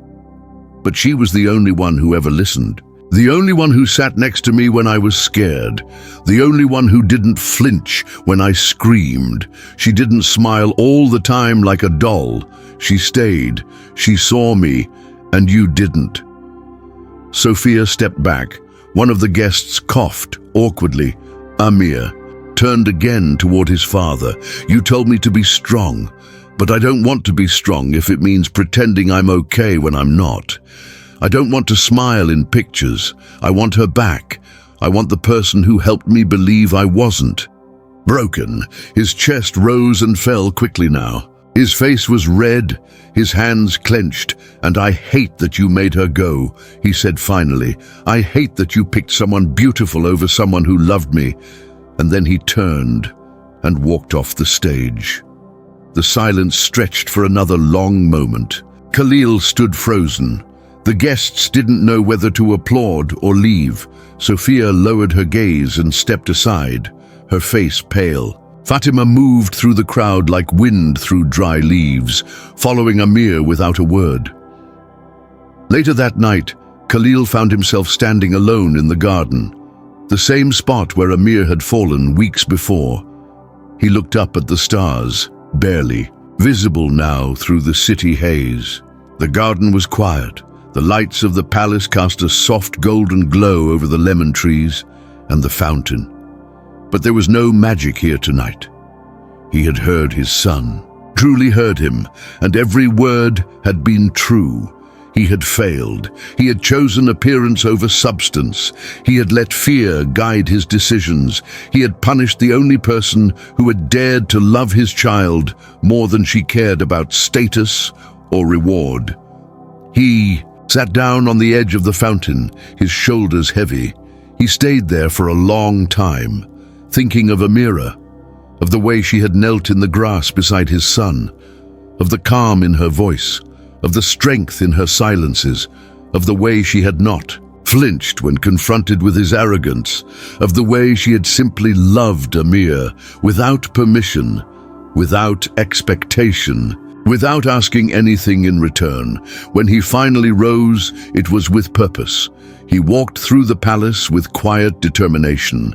S1: "But she was the only one who ever listened. The only one who sat next to me when I was scared. The only one who didn't flinch when I screamed. She didn't smile all the time like a doll. She stayed. She saw me, and you didn't." Sophia stepped back. One of the guests coughed awkwardly. Amir turned again toward his father. "You told me to be strong, but I don't want to be strong if it means pretending I'm okay when I'm not. I don't want to smile in pictures. I want her back. I want the person who helped me believe I wasn't." Broken, his chest rose and fell quickly now. His face was red, his hands clenched. "And I hate that you made her go," he said finally. "I hate that you picked someone beautiful over someone who loved me." And then he turned and walked off the stage. The silence stretched for another long moment. Khalil stood frozen. The guests didn't know whether to applaud or leave. Sophia lowered her gaze and stepped aside, her face pale. Fatima moved through the crowd like wind through dry leaves, following Amir without a word. Later that night, Khalil found himself standing alone in the garden. The same spot where Amir had fallen weeks before. He looked up at the stars, barely visible now through the city haze. The garden was quiet. The lights of the palace cast a soft golden glow over the lemon trees and the fountain. But there was no magic here tonight. He had heard his son, truly heard him, and every word had been true. He had failed. He had chosen appearance over substance. He had let fear guide his decisions. He had punished the only person who had dared to love his child more than she cared about status or reward. He sat down on the edge of the fountain, his shoulders heavy. He stayed there for a long time, thinking of Amira, of the way she had knelt in the grass beside his son, of the calm in her voice, of the strength in her silences, of the way she had not flinched when confronted with his arrogance, of the way she had simply loved Amir without permission, without expectation, without asking anything in return. When he finally rose, it was with purpose. He walked through the palace with quiet determination,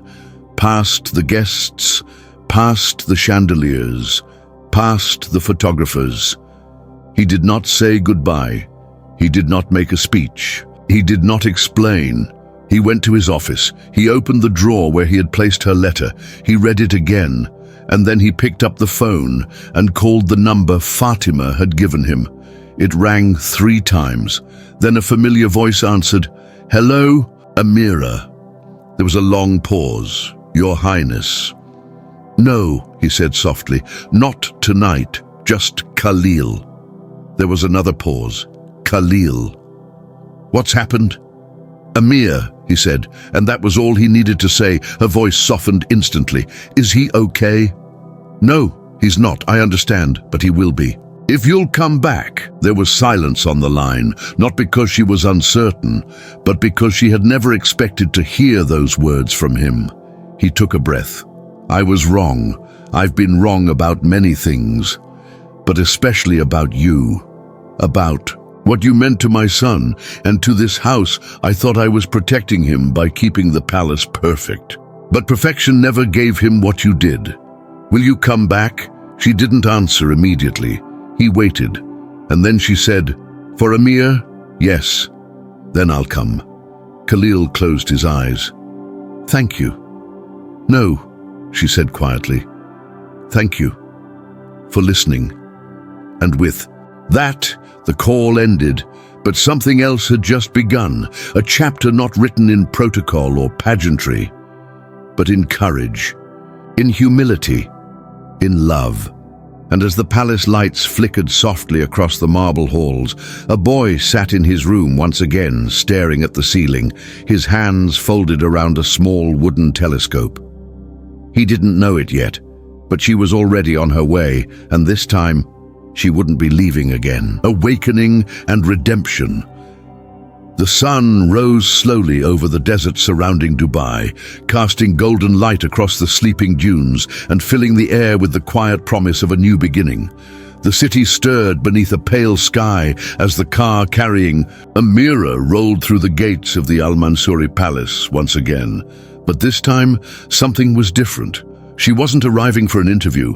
S1: past the guests, past the chandeliers, past the photographers. He did not say goodbye. He did not make a speech. He did not explain. He went to his office. He opened the drawer where he had placed her letter. He read it again, and then he picked up the phone and called the number Fatima had given him. It rang 3 times. Then a familiar voice answered, "Hello, Amira." There was a long pause. "Your Highness." "No," he said softly, "not tonight, just Khalil." There was another pause. "Khalil." "What's happened?" "Amir," he said, and that was all he needed to say. Her voice softened instantly. "Is he okay?" "No, he's not, I understand, but he will be. If you'll come back." There was silence on the line, not because she was uncertain, but because she had never expected to hear those words from him. He took a breath. "I was wrong. I've been wrong about many things, but especially about you. About what you meant to my son and to this house. I thought I was protecting him by keeping the palace perfect. But perfection never gave him what you did. Will you come back?" She didn't answer immediately. He waited, and then she said, "For Amir, yes. Then I'll come." Khalil closed his eyes. "Thank you." "No," she said quietly. "Thank you for listening." And with that, the call ended, but something else had just begun, a chapter not written in protocol or pageantry, but in courage, in humility, in love. And as the palace lights flickered softly across the marble halls, a boy sat in his room once again, staring at the ceiling, his hands folded around a small wooden telescope. He didn't know it yet, but she was already on her way, and this time, she wouldn't be leaving again. Awakening and redemption. The sun rose slowly over the desert surrounding Dubai, casting golden light across the sleeping dunes and filling the air with the quiet promise of a new beginning. The city stirred beneath a pale sky as the car carrying Amira rolled through the gates of the Al Mansouri Palace once again. But this time, something was different. She wasn't arriving for an interview,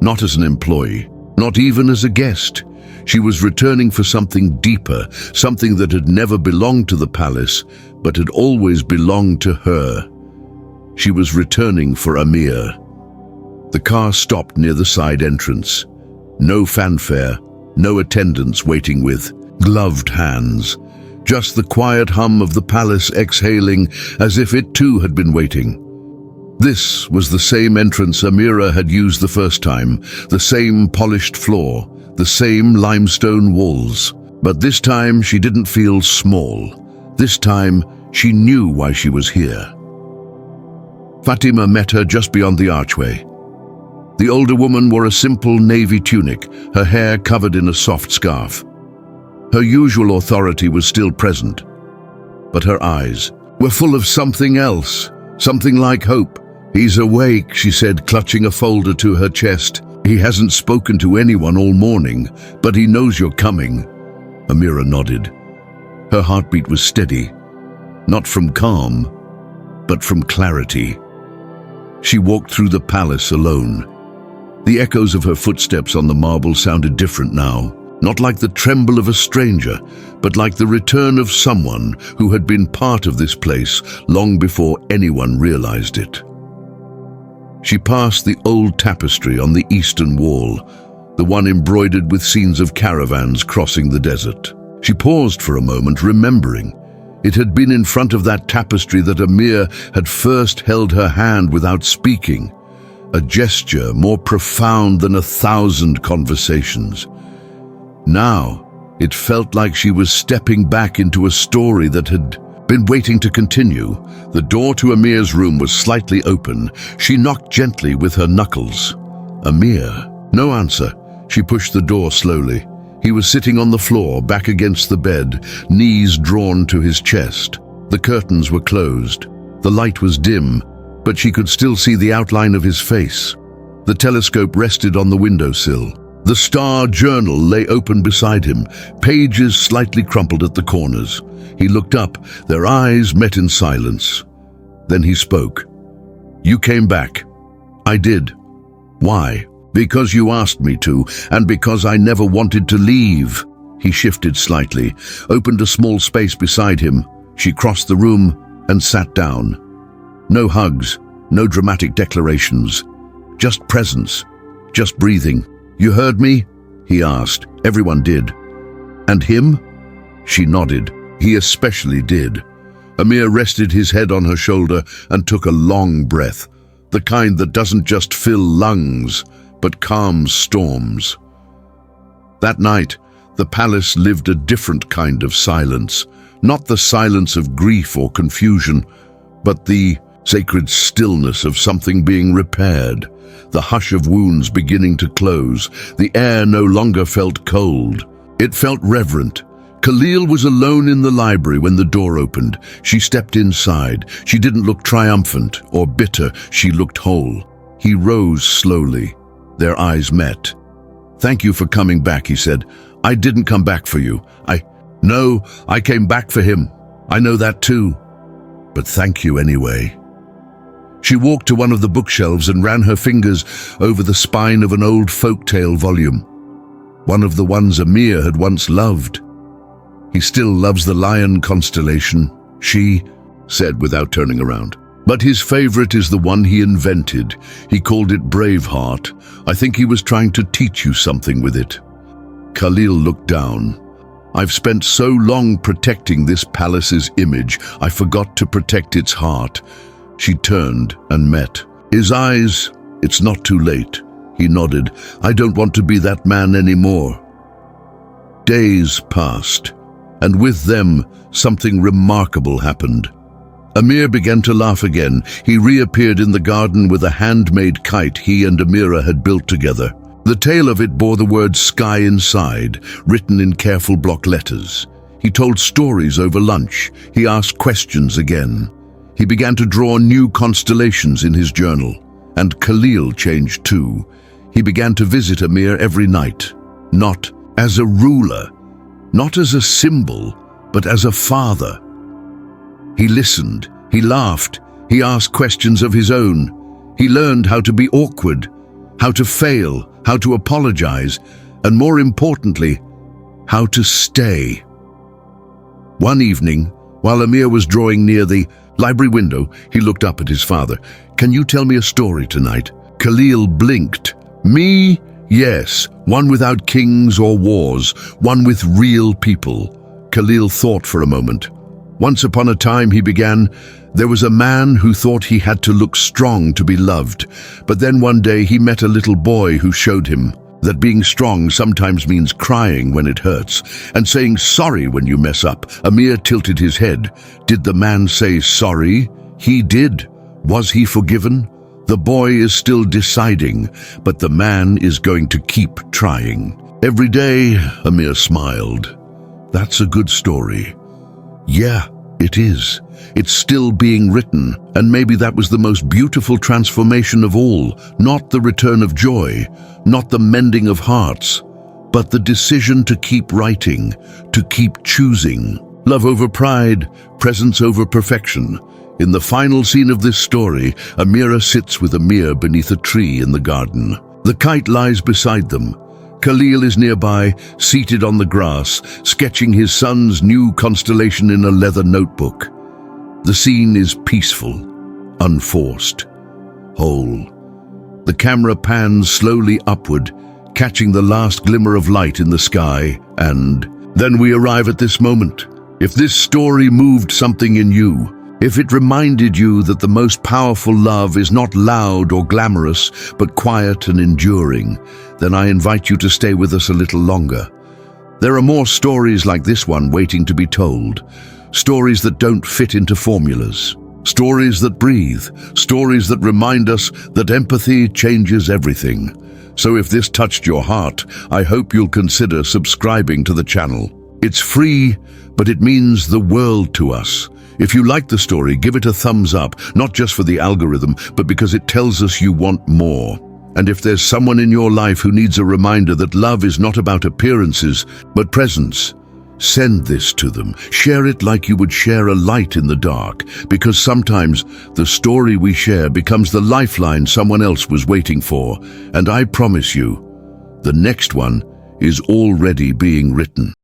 S1: not as an employee, not even as a guest. She was returning for something deeper, something that had never belonged to the palace, but had always belonged to her. She was returning for Amir. The car stopped near the side entrance. No fanfare, no attendants waiting with gloved hands. Just the quiet hum of the palace exhaling as if it too had been waiting. This was the same entrance Amira had used the first time, the same polished floor, the same limestone walls. But this time she didn't feel small. This time she knew why she was here. Fatima met her just beyond the archway. The older woman wore a simple navy tunic, her hair covered in a soft scarf. Her usual authority was still present, but her eyes were full of something else, something like hope. "He's awake," she said, clutching a folder to her chest. "He hasn't spoken to anyone all morning, but he knows you're coming." Amira nodded. Her heartbeat was steady, not from calm, but from clarity. She walked through the palace alone. The echoes of her footsteps on the marble sounded different now, not like the tremble of a stranger, but like the return of someone who had been part of this place long before anyone realized it. She passed the old tapestry on the eastern wall, the one embroidered with scenes of caravans crossing the desert. She paused for a moment, remembering. It had been in front of that tapestry that Amir had first held her hand without speaking, a gesture more profound than 1,000 conversations. Now, it felt like she was stepping back into a story that had been waiting to continue. The door to Amir's room was slightly open. She knocked gently with her knuckles. Amir? No answer. She pushed the door slowly. He was sitting on the floor, back against the bed, knees drawn to his chest. The curtains were closed. The light was dim, but she could still see the outline of his face. The telescope rested on the windowsill. The Star Journal lay open beside him, pages slightly crumpled at the corners. He looked up, their eyes met in silence. Then he spoke. "You came back." "I did." "Why?" "Because you asked me to, and because I never wanted to leave." He shifted slightly, opened a small space beside him. She crossed the room and sat down. No hugs, no dramatic declarations, just presence, just breathing. "You heard me?" he asked. "Everyone did." "And him?" She nodded. "He especially did." Amir rested his head on her shoulder and took a long breath, the kind that doesn't just fill lungs, but calms storms. That night, the palace lived a different kind of silence, not the silence of grief or confusion, but the sacred stillness of something being repaired, the hush of wounds beginning to close. The air no longer felt cold. It felt reverent. Khalil was alone in the library when the door opened. She stepped inside. She didn't look triumphant or bitter. She looked whole. He rose slowly. Their eyes met. "Thank you for coming back," he said. "I didn't come back for you. No, I came back for him. I know that too. But thank you anyway." She walked to one of the bookshelves and ran her fingers over the spine of an old folktale volume, one of the ones Amir had once loved. "He still loves the lion constellation," she said without turning around. "But his favorite is the one he invented. He called it Braveheart. I think he was trying to teach you something with it." Khalil looked down. "I've spent so long protecting this palace's image, I forgot to protect its heart." She turned and met his eyes. "It's not too late," he nodded. "I don't want to be that man anymore." Days passed, and with them, something remarkable happened. Amir began to laugh again. He reappeared in the garden with a handmade kite he and Amira had built together. The tail of it bore the word sky inside, written in careful block letters. He told stories over lunch. He asked questions again. He began to draw new constellations in his journal. And Khalil changed too. He began to visit Amir every night, not as a ruler, not as a symbol, but as a father. He listened, he laughed, he asked questions of his own. He learned how to be awkward, how to fail, how to apologize, and more importantly, how to stay. One evening, while Amir was drawing near the library window, he looked up at his father. "Can you tell me a story tonight?" Khalil blinked. "Me? Yes, one without kings or wars, one with real people." Khalil thought for a moment. "Once upon a time," he began, "there was a man who thought he had to look strong to be loved. But then one day he met a little boy who showed him that being strong sometimes means crying when it hurts and saying sorry when you mess up." Amir tilted his head. "Did the man say sorry?" "He did." "Was he forgiven?" "The boy is still deciding, but the man is going to keep trying." "Every day," Amir smiled. "That's a good story." "Yeah, it is. It's still being written, and maybe that was the most beautiful transformation of all, not the return of joy, not the mending of hearts, but the decision to keep writing, to keep choosing. Love over pride, presence over perfection. In the final scene of this story, Amira sits with Amir beneath a tree in the garden. The kite lies beside them. Khalil is nearby, seated on the grass, sketching his son's new constellation in a leather notebook. The scene is peaceful, unforced, whole. The camera pans slowly upward, catching the last glimmer of light in the sky, and then we arrive at this moment. If this story moved something in you, if it reminded you that the most powerful love is not loud or glamorous, but quiet and enduring, then I invite you to stay with us a little longer. There are more stories like this one waiting to be told. Stories that don't fit into formulas. Stories that breathe. Stories that remind us that empathy changes everything. So if this touched your heart, I hope you'll consider subscribing to the channel. It's free, but it means the world to us. If you like the story, give it a thumbs up, not just for the algorithm, but because it tells us you want more. And if there's someone in your life who needs a reminder that love is not about appearances, but presence, send this to them. Share it like you would share a light in the dark, because sometimes the story we share becomes the lifeline someone else was waiting for. And I promise you, the next one is already being written.